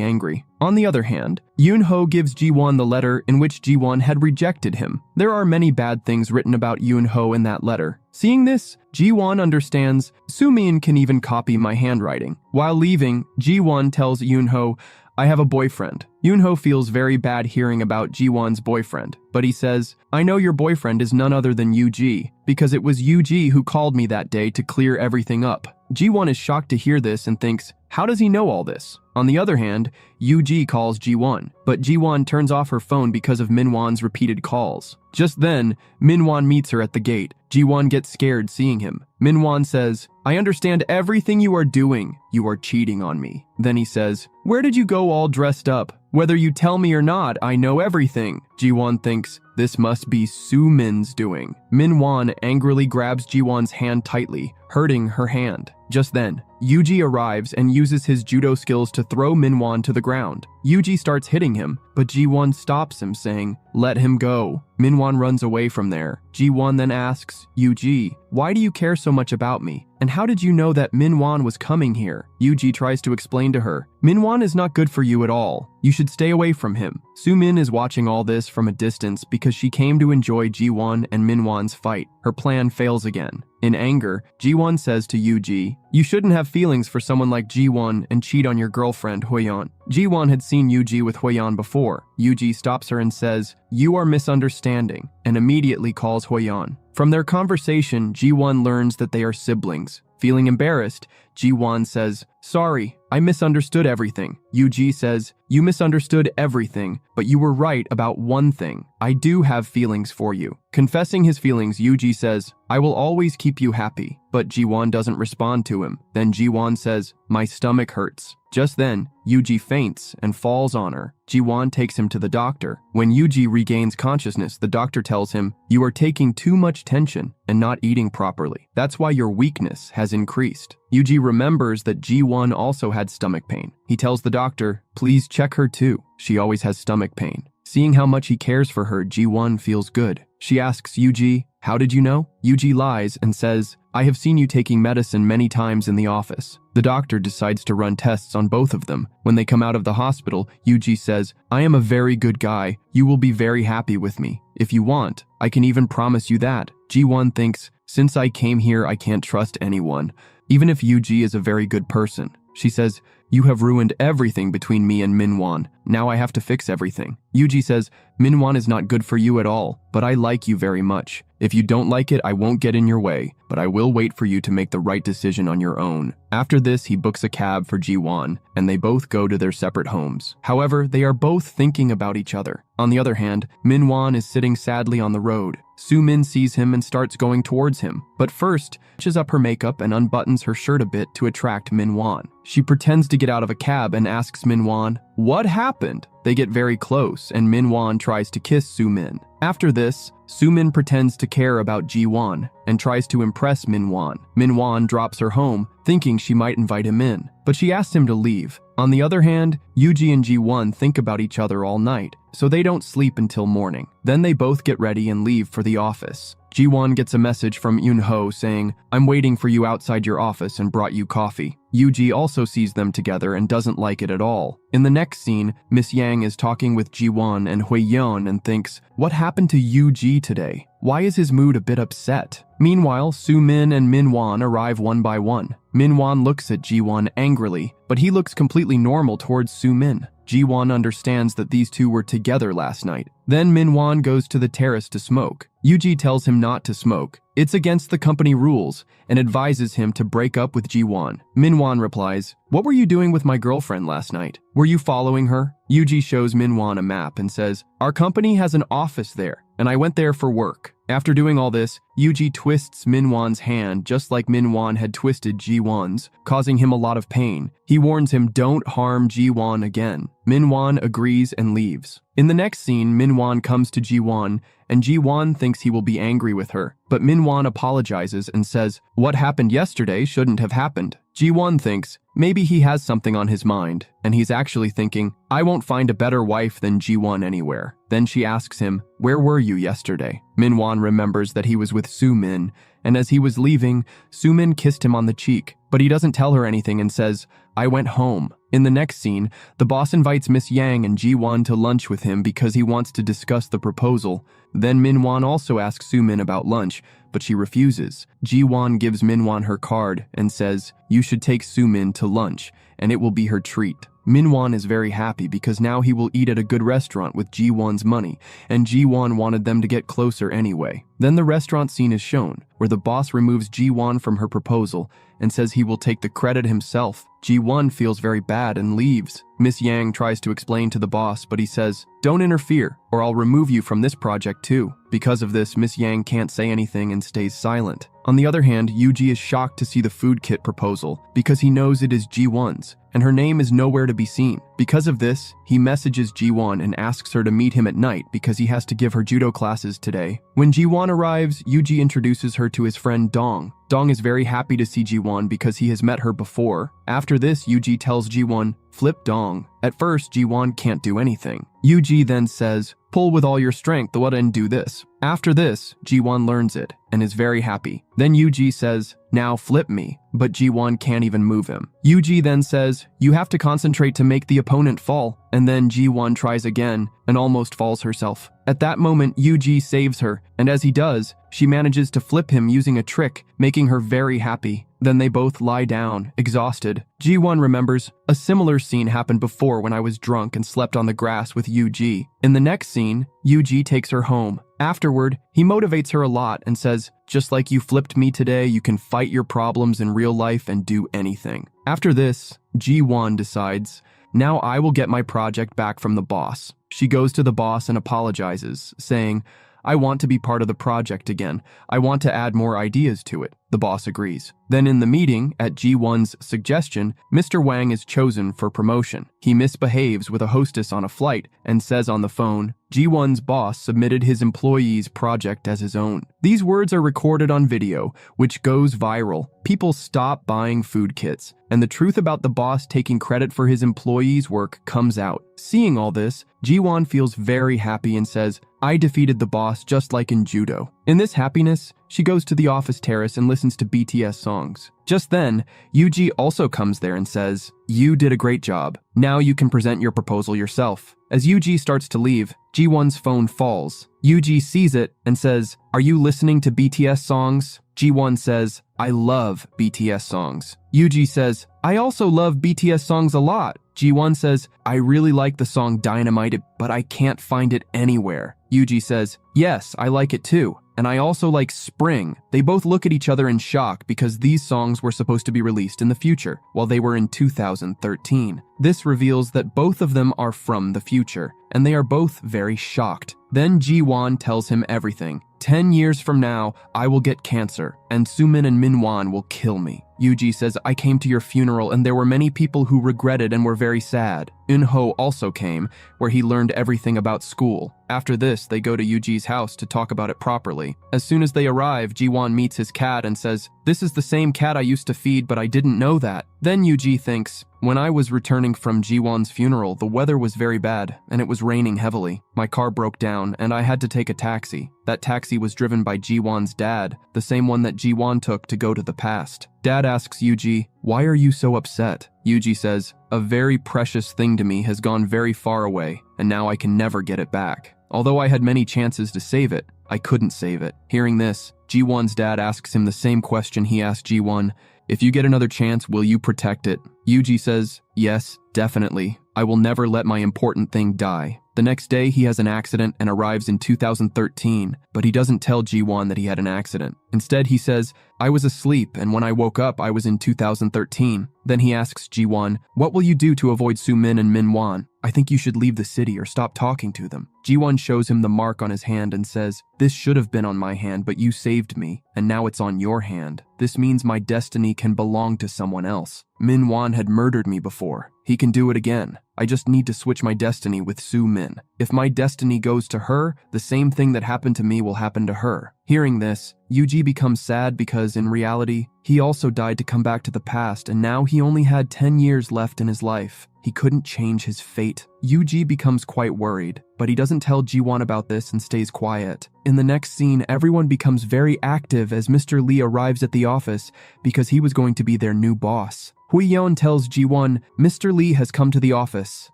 angry. On the other hand, Yoon-ho gives Ji-won the letter in which Ji-won had rejected him. There are many bad things written about Yoon-ho in that letter. Seeing this, Ji-won understands Soo-min can even copy my handwriting. While leaving, Ji-won tells Yoon-ho, I have a boyfriend. Yoon-ho feels very bad hearing about Ji-won's boyfriend, but he says, I know your boyfriend is none other than Yoo-ji, because it was Yoo-ji who called me that day to clear everything up. Ji-won is shocked to hear this and thinks, how does he know all this? On the other hand, Yoo-ji calls Ji-won, but Ji-won turns off her phone because of Min-won's repeated calls. Just then, Min-won meets her at the gate. Ji-won gets scared seeing him. Min-won says, I understand everything you are doing. You are cheating on me. Then he says, where did you go all dressed up? Whether you tell me or not, I know everything. Ji-won thinks, this must be Soo-min's doing. Min-won angrily grabs Ji-won's hand tightly, hurting her hand. Just then, Yoo-ji arrives and uses his judo skills to throw Min-won to the ground. Yoo-ji starts hitting him, but Ji-won stops him, saying, let him go. Min-won runs away from there. Ji-won then asks, Yoo-ji, why do you care so much about me? And how did you know that Min-won was coming here? Yoo-ji tries to explain to her, Min-won is not good for you at all. You should stay away from him. Soo-min is watching all this from a distance because she came to enjoy Ji-won and Min-won's fight. Her plan fails again. In anger, Ji-won says to Yoo-ji, you shouldn't have feelings for someone like Ji-won and cheat on your girlfriend, Hyo-yeon. Ji-won had seen Yoo-ji with Hyo-yeon before. Yoo-ji stops her and says, you are misunderstanding, and immediately calls Hyo-yeon. From their conversation, Ji-won learns that they are siblings. Feeling embarrassed, Ji-won says, sorry, I misunderstood everything. Yoo-ji says, you misunderstood everything, but you were right about one thing. I do have feelings for you. Confessing his feelings, Yoo-ji says, I will always keep you happy. But Ji-won doesn't respond to him. Then Ji-won says, my stomach hurts. Just then, Yoo-ji faints and falls on her. Ji-won takes him to the doctor. When Yoo-ji regains consciousness, the doctor tells him, you are taking too much tension and not eating properly. That's why your weakness has increased. Yoo-ji remembers that Ji-won also had stomach pain. He tells the doctor, please check her too. She always has stomach pain. Seeing how much he cares for her, Ji-won feels good. She asks Yoo-ji, how did you know? Yoo-ji lies and says, I have seen you taking medicine many times in the office. The doctor decides to run tests on both of them. When they come out of the hospital, Yoo-ji says, I am a very good guy. You will be very happy with me. If you want, I can even promise you that. Ji-won thinks, since I came here, I can't trust anyone, even if Yoo-ji is a very good person. She says, you have ruined everything between me and Min-won. Now I have to fix everything. Yoo-ji says, Min-won is not good for you at all, but I like you very much. If you don't like it, I won't get in your way, but I will wait for you to make the right decision on your own. After this, he books a cab for Ji-won, and they both go to their separate homes. However, they are both thinking about each other. On the other hand, Min-won is sitting sadly on the road. Soo-min sees him and starts going towards him, but first, touches up her makeup and unbuttons her shirt a bit to attract Min-won. She pretends to get out of a cab and asks Min-won, what happened? They get very close, and Min-won tries to kiss Soo-min. After this, Soo-min pretends to care about Ji-won and tries to impress Min-won. Min-won drops her home, thinking she might invite him in, but she asks him to leave. On the other hand, Yoo-ji and Ji-won think about each other all night, so they don't sleep until morning. Then they both get ready and leave for the office. Ji-won gets a message from Yoon-ho saying, I'm waiting for you outside your office and brought you coffee. Yoo-ji also sees them together and doesn't like it at all. In the next scene, Miss Yang is talking with Ji-won and Hyo-yeon and thinks, what happened to Yoo-ji today? Why is his mood a bit upset? Meanwhile, Soo-min and Min-won arrive one by one. Min-won looks at Ji-won angrily, but he looks completely normal towards Soo-min. Ji-won understands that these two were together last night. Then Min-won goes to the terrace to smoke. Yoo-ji tells him not to smoke. It's against the company rules, and advises him to break up with Ji-won. Min-won replies, what were you doing with my girlfriend last night? Were you following her? Yoo-ji shows Min-won a map and says, our company has an office there, and I went there for work. After doing all this, Yoo-ji twists Min-won's hand just like Min-won had twisted Ji-won's, causing him a lot of pain. He warns him don't harm Ji-won again. Min-won agrees and leaves. In the next scene, Min-won comes to Ji-won, and Ji-won thinks he will be angry with her. But Min-won apologizes and says, what happened yesterday shouldn't have happened. Ji-won thinks, maybe he has something on his mind, and he's actually thinking, I won't find a better wife than Ji-won anywhere. Then she asks him, where were you yesterday? Min-won remembers that he was with Soo-min, and as he was leaving, Soo-min kissed him on the cheek, but he doesn't tell her anything and says, I went home. In the next scene, the boss invites Miss Yang and Ji-won to lunch with him because he wants to discuss the proposal. Then Min-won also asks Soo-min about lunch, but she refuses. Ji-won gives Min-won her card and says, "You should take Soo-min to lunch, and it will be her treat." Min-won is very happy because now he will eat at a good restaurant with Ji-won's money, and Ji-won wanted them to get closer anyway. Then the restaurant scene is shown, where the boss removes Ji-won from her proposal and says he will take the credit himself. Ji-won feels very bad and leaves. Miss Yang tries to explain to the boss, but he says, "Don't interfere, or I'll remove you from this project too." Because of this, Miss Yang can't say anything and stays silent. On the other hand, Yuji is shocked to see the food kit proposal because he knows it is Ji-won's, and her name is nowhere to be seen. Because of this, he messages Ji-won and asks her to meet him at night because he has to give her judo classes today. When Ji-won arrives, Yuji introduces her to his friend Dong. Dong is very happy to see Ji-won because he has met her before. After this, Yuji tells Ji-won, "Flip Dong." At first, Ji-won can't do anything. Yuji then says, "Pull with all your strength and do this." After this, Ji-won learns it and is very happy. Then Yuji says, "Now flip me," but Ji-won can't even move him. Yuji then says, "You have to concentrate to make the opponent fall," and then Ji-won tries again and almost falls herself. At that moment, Yuji saves her, and as he does, she manages to flip him using a trick, making her very happy. Then they both lie down, exhausted. Ji-won remembers, "A similar scene happened before when I was drunk and slept on the grass with Yuji." In the next scene, Yuji takes her home. Afterward, he motivates her a lot and says, "Just like you flipped me today, you can fight your problems in real life and do anything." After this, Ji-won decides, "Now I will get my project back from the boss." She goes to the boss and apologizes, saying, "I want to be part of the project again. I want to add more ideas to it." The boss agrees. Then in the meeting, at Ji-won's suggestion, Mr. Wang is chosen for promotion. He misbehaves with a hostess on a flight and says on the phone, Ji-won's boss submitted his employee's project as his own. These words are recorded on video, which goes viral. People stop buying food kits, and the truth about the boss taking credit for his employee's work comes out. Seeing all this, Ji-won feels very happy and says, "I defeated the boss just like in judo." In this happiness, she goes to the office terrace and listens to BTS songs. Just then, Yuji also comes there and says, "You did a great job. Now you can present your proposal yourself." As Yuji starts to leave, Ji-won's phone falls. Yuji sees it and says, "Are you listening to BTS songs?" Ji-won says, "I love BTS songs." Yuji says, "I also love BTS songs a lot." Ji-won says, "I really like the song Dynamite, but I can't find it anywhere." Yuji says, "Yes, I like it too. And I also like Spring." They both look at each other in shock because these songs were supposed to be released in the future, while they were in 2013. This reveals that both of them are from the future, and they are both very shocked. Then Ji-won tells him everything. 10 years from now, I will get cancer, and Soo-min and Min-won will kill me. Yuji says, "I came to your funeral, and there were many people who regretted and were very sad." Eun-ho also came, where he learned everything about school. After this, they go to Yuji's house to talk about it properly. As soon as they arrive, Ji-won meets his cat and says, "This is the same cat I used to feed, but I didn't know that." Then Yuji thinks, "When I was returning from Ji-won's funeral, the weather was very bad, and it was raining heavily. My car broke down, and I had to take a taxi. That taxi was driven by Ji-won's dad, the same one that Ji-won took to go to the past." Dad asks Yuji, "Why are you so upset?" Yuji says, "A very precious thing to me has gone very far away, and now I can never get it back. Although I had many chances to save it, I couldn't save it." Hearing this, Ji-won's dad asks him the same question he asked Ji-won, "If you get another chance, will you protect it?" Yuji says, "Yes, definitely. I will never let my important thing die." The next day, he has an accident and arrives in 2013, but he doesn't tell Ji-won that he had an accident. Instead, he says, "I was asleep, and when I woke up, I was in 2013. Then he asks Ji-won, "What will you do to avoid Soo-min and Min-won? I think you should leave the city or stop talking to them." Ji-won shows him the mark on his hand and says, "This should have been on my hand, but you saved me, and now it's on your hand. This means my destiny can belong to someone else. Min-won had murdered me before. He can do it again. I just need to switch my destiny with Soo-min. If my destiny goes to her, the same thing that happened to me will happen to her." Hearing this, Yuji becomes sad because, in reality, he also died to come back to the past, and now he only had 10 years left in his life. he couldn't change his fate. Yuji becomes quite worried, but he doesn't tell Ji-won about this and stays quiet. In the next scene, everyone becomes very active as Mr. Lee arrives at the office because he was going to be their new boss. Hui-yeon tells Ji-won, Mr. Lee has come to the office.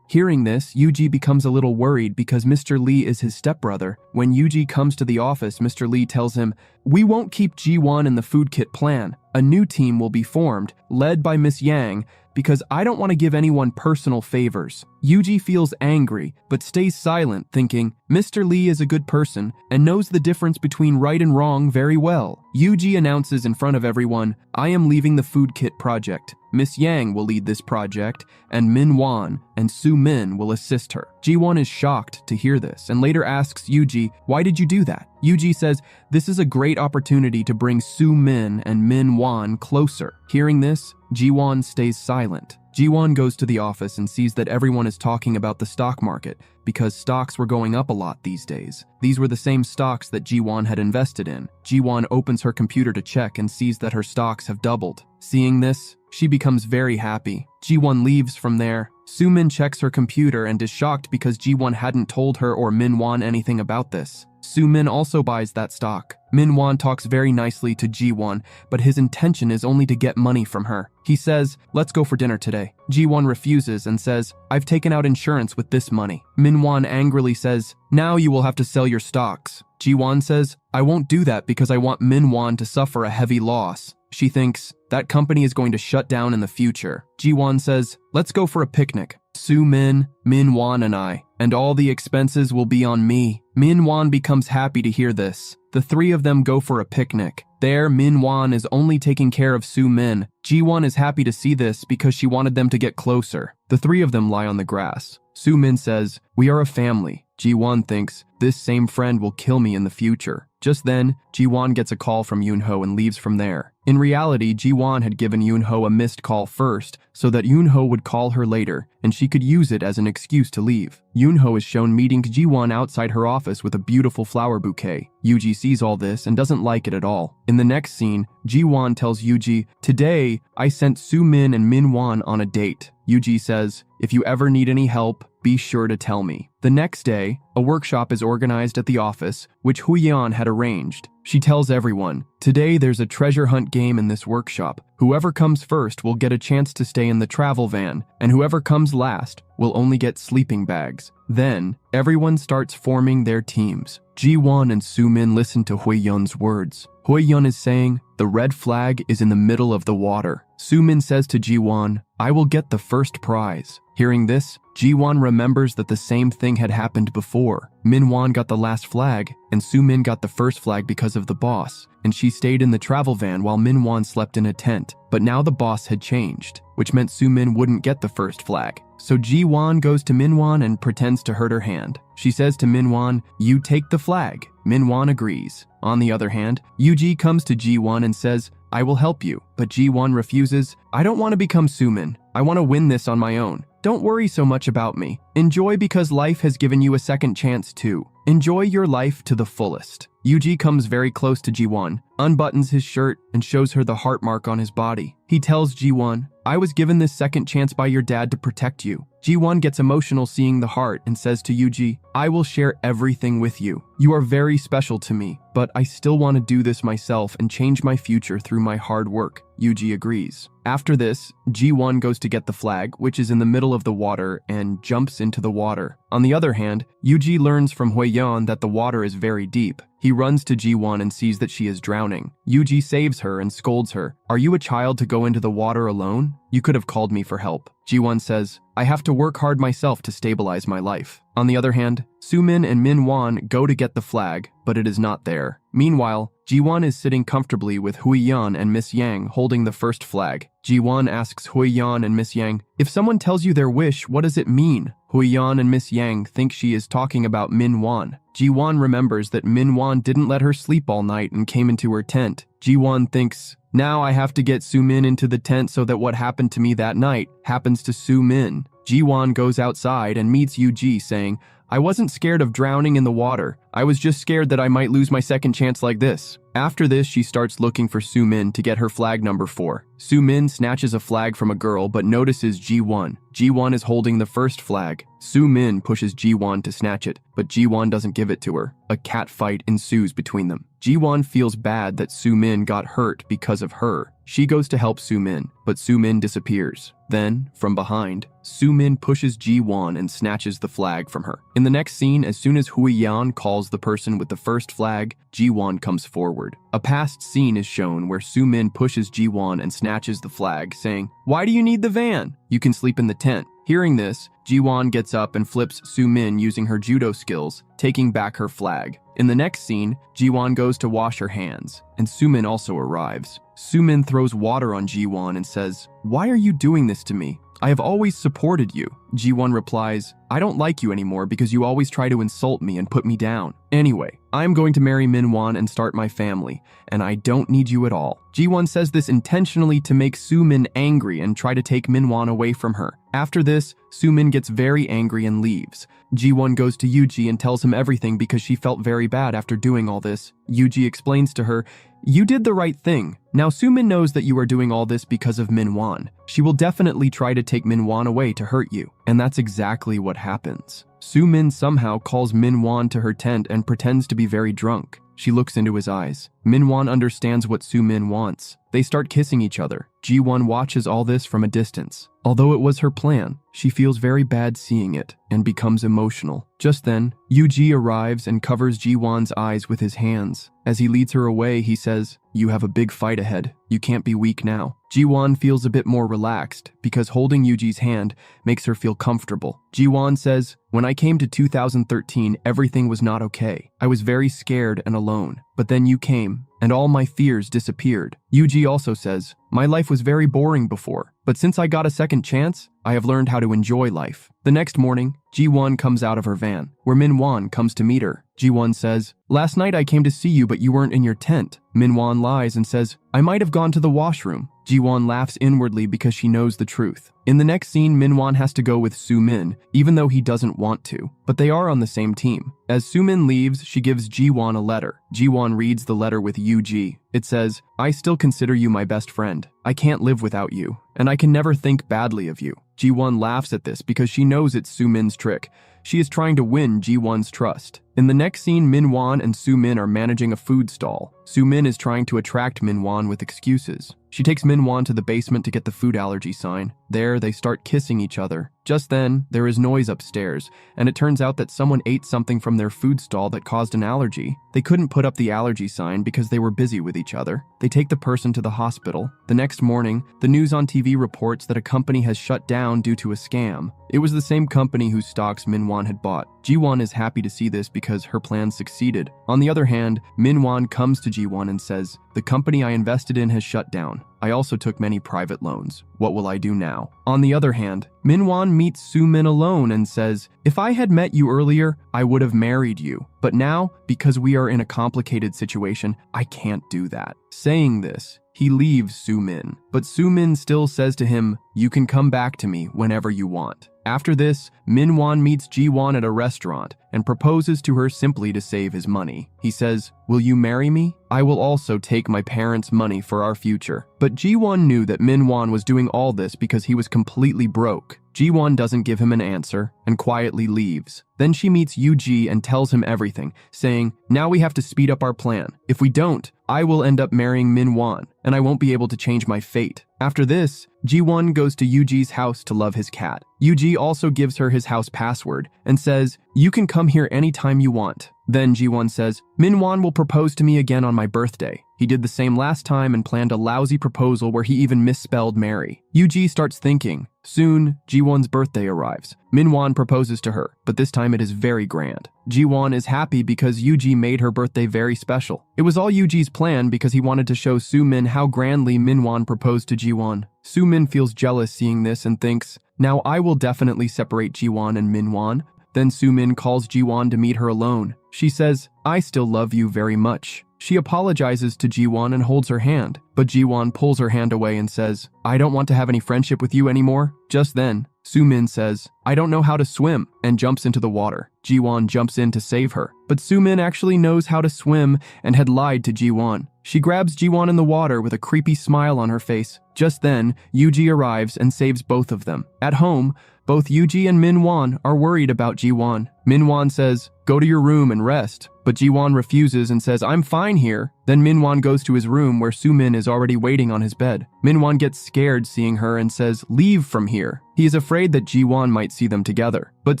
Hearing this, Yuji becomes a little worried because Mr. Lee is his stepbrother. When Yuji comes to the office, Mr. Lee tells him, we won't keep Ji-won in the food kit plan. A new team will be formed, led by Miss Yang, because I don't want to give anyone personal favors. Yuji feels angry, but stays silent, thinking, Mr. Lee is a good person and knows the difference between right and wrong very well. Yuji announces in front of everyone, I am leaving the food kit project. Miss Yang will lead this project, and Min Wan and Soo Min will assist her. Ji-won is shocked to hear this and later asks Yuji, why did you do that? Yuji says, this is a great opportunity to bring Soo Min and Min Wan closer. Hearing this, Ji-won stays silent. Ji-won goes to the office and sees that everyone is talking about the stock market because stocks were going up a lot these days. These were the same stocks that Ji-won had invested in. Ji-won opens her computer to check and sees that her stocks have doubled. Seeing this, she becomes very happy. Ji-won leaves from there. Soo Min checks her computer and is shocked because Ji-won hadn't told her or Min Wan anything about this. Soo Min also buys that stock. Min Wan talks very nicely to Ji-won, but his intention is only to get money from her. He says, let's go for dinner today. Ji-won refuses and says, I've taken out insurance with this money. Min Wan angrily says, now you will have to sell your stocks. Ji-won says, I won't do that because I want Min Wan to suffer a heavy loss. She thinks, that company is going to shut down in the future. Ji-won says, let's go for a picnic. Soo Min, Min Wan and I, and all the expenses will be on me. Min Wan becomes happy to hear this. The three of them go for a picnic. There, Min Wan is only taking care of Soo Min. Ji-won is happy to see this because she wanted them to get closer. The three of them lie on the grass. Soo Min says, we are a family. Ji-won thinks, this same friend will kill me in the future. Just then, Ji-won gets a call from Yoon-ho and leaves from there. In reality, Ji-won had given Yoon-ho a missed call first so that Yoon-ho would call her later and she could use it as an excuse to leave. Yoon-ho is shown meeting Ji-won outside her office with a beautiful flower bouquet. Yuji sees all this and doesn't like it at all. In the next scene, Ji-won tells Yuji, today, I sent Soo Min and Min Wan on a date. Yuji says, if you ever need any help, be sure to tell me. The next day, a workshop is organized at the office, which Hui-yeon had arranged. She tells everyone, today there's a treasure hunt game in this workshop. Whoever comes first will get a chance to stay in the travel van, and whoever comes last will only get sleeping bags. Then, everyone starts forming their teams. Ji-won and Soo Min listen to Hui-yeon's words. Hui-yeon is saying, the red flag is in the middle of the water. Soo Min says to Ji-won, I will get the first prize. Hearing this, Ji-won remembers that the same thing had happened before. Min Wan got the last flag, and Soo Min got the first flag because of the boss, and she stayed in the travel van while Min Wan slept in a tent. But now the boss had changed, which meant Soo Min wouldn't get the first flag. So Ji-won goes to Min Wan and pretends to hurt her hand. She says to Min Wan, you take the flag. Min Wan agrees. On the other hand, Yuji comes to Ji-won and says, I will help you. But Ji-won refuses. I don't want to become Soo Min. I want to win this on my own. Don't worry so much about me. Enjoy because life has given you a second chance too. Enjoy your life to the fullest. Yuji comes very close to Ji-won, unbuttons his shirt, and shows her the heart mark on his body. He tells Ji-won, I was given this second chance by your dad to protect you. Ji-won gets emotional seeing the heart and says to Yuji, I will share everything with you. You are very special to me, but I still want to do this myself and change my future through my hard work. Yuji agrees. After this, Ji-won goes to get the flag, which is in the middle of the water, and jumps into the water. On the other hand, Yuji learns from Hui-yeon that the water is very deep. He runs to Ji-won and sees that she is drowning. Yuji saves her and scolds her. Are you a child to go into the water alone? You could have called me for help. Ji-won says, I have to work hard myself to stabilize my life. On the other hand, Soo Min and Min Wan go to get the flag, but it is not there. Meanwhile, Ji-won is sitting comfortably with Hui-yeon and Miss Yang holding the first flag. Ji-won asks Hui-yeon and Miss Yang, if someone tells you their wish, what does it mean? Hui-yeon and Miss Yang think she is talking about Min Wan. Ji-won remembers that Min Wan didn't let her sleep all night and came into her tent. Ji-won thinks, now I have to get Soo Min into the tent so that what happened to me that night happens to Soo Min. Ji-won goes outside and meets Yuji saying, I wasn't scared of drowning in the water. I was just scared that I might lose my second chance like this. After this, she starts looking for Soo-min to get her flag number 4. Soo-min snatches a flag from a girl but notices Ji-won. Ji-won is holding the first flag. Soo-min pushes Ji-won to snatch it, but Ji-won doesn't give it to her. A cat fight ensues between them. Ji-won feels bad that Soo-min got hurt because of her. She goes to help Soo-min, but Soo-min disappears. Then, from behind, Soo-min pushes Ji-won and snatches the flag from her. In the next scene, as soon as Hui-yeon calls the person with the first flag, Ji-won comes forward. A past scene is shown where Soo-min pushes Ji-won and snatches the flag, saying, "Why do you need the van? You can sleep in the tent." Hearing this, Ji-won gets up and flips Soo-min using her judo skills, taking back her flag. In the next scene, Ji-won goes to wash her hands, and Soo-min also arrives. Soo-min throws water on Ji-won and says, "Why are you doing this to me? I have always supported you." Ji-won replies, "I don't like you anymore because you always try to insult me and put me down. Anyway, I'm going to marry Min-won and start my family, and I don't need you at all." Ji-won says this intentionally to make Soo-min angry and try to take Min-won away from her. After this, Soo-min gets very angry and leaves. Ji-won goes to Yuji and tells him everything because she felt very bad after doing all this. Yuji explains to her, "You did the right thing. Now Soo-min knows that you are doing all this because of Min-won. She will definitely try to take Min-won away to hurt you." And that's exactly what happens. Soo-min somehow calls Min-won to her tent and pretends to be very drunk. She looks into his eyes. Min-won understands what Soo-min wants. They start kissing each other. Ji-won watches all this from a distance. Although it was her plan, she feels very bad seeing it and becomes emotional. Just then, Yuji arrives and covers Ji-won's eyes with his hands. As he leads her away, he says, "You have a big fight ahead. You can't be weak now." Ji-won feels a bit more relaxed because holding Yuji's hand makes her feel comfortable. Ji-won says, "When I came to 2013, everything was not okay. I was very scared and alone. But then you came, and all my fears disappeared." Yuji also says, "My life was very boring before, but since I got a second chance, I have learned how to enjoy life." The next morning, Ji-won comes out of her van, where Min-won comes to meet her. Ji-won says, "Last night I came to see you, but you weren't in your tent." Min-won lies and says, "I might have gone to the washroom." Ji-won laughs inwardly because she knows the truth. In the next scene, Min-won has to go with Soo-min, even though he doesn't want to, but they are on the same team. As Soo-min leaves, she gives Ji-won a letter. Ji-won reads the letter with Yuji. It says, "I still consider you my best friend. I can't live without you, and I can never think badly of you." Ji-won laughs at this because she knows it's Soo-min's trick. She is trying to win Ji-won's trust. In the next scene, Min-won and Soo-min are managing a food stall. Soo-min is trying to attract Min-won with excuses. She takes Min-won to the basement to get the food allergy sign. There, they start kissing each other. Just then, there is noise upstairs, and it turns out that someone ate something from their food stall that caused an allergy. They couldn't put up the allergy sign because they were busy with each other. They take the person to the hospital. The next morning, the news on TV reports that a company has shut down due to a scam. It was the same company whose stocks Min-won had bought. Ji-won is happy to see this because her plan succeeded. On the other hand, Min-won comes to Ji-won and says, "The company I invested in has shut down. I also took many private loans. What will I do now?" On the other hand, Min-won meets Soo-min alone and says, "If I had met you earlier, I would have married you. But now, because we are in a complicated situation, I can't do that." Saying this, he leaves Soo-min, but Soo-min still says to him, "You can come back to me whenever you want." After this, Min-won meets Ji-won at a restaurant and proposes to her simply to save his money. He says, "Will you marry me? I will also take my parents' money for our future." But Ji-won knew that Min-won was doing all this because he was completely broke. Ji-won doesn't give him an answer and quietly leaves. Then she meets Yuji and tells him everything, saying, "Now we have to speed up our plan. If we don't, I will end up marrying Min-won, and I won't be able to change my fate." After this, Ji-won goes to Yuji's house to love his cat. Yuji also gives her his house password and says, "You can come here anytime you want." Then Ji-won says, "Min-won will propose to me again on my birthday. He did the same last time and planned a lousy proposal where he even misspelled Mary." Yuji starts thinking. Soon, Ji-won's birthday arrives. Min-won proposes to her, but this time it is very grand. Ji-won is happy because Yuji made her birthday very special. It was all Yuji's plan because he wanted to show Soo-min how grandly Min-won proposed to Ji-won. Soo-min feels jealous seeing this and thinks, "Now I will definitely separate Ji-won and Min-won." Then Soo-min calls Ji-won to meet her alone. She says, "I still love you very much." She apologizes to Ji-won and holds her hand, but Ji-won pulls her hand away and says, I don't want to have any friendship with you anymore. Just then, Soo-min says, I don't know how to swim, and jumps into the water. Ji-won jumps in to save her, but Soo-min actually knows how to swim and had lied to Ji-won. She grabs Ji-won in the water with a creepy smile on her face. Just then, Yuji arrives and saves both of them. At home, both Yuji and Min-won are worried about Ji-won. Min-won says, go to your room and rest, but Ji-won refuses and says, I'm fine here. Then Min-won goes to his room where Soo-min is already waiting on his bed. Min-won gets scared seeing her and says, leave from here. He is afraid that Ji-won might see them together. But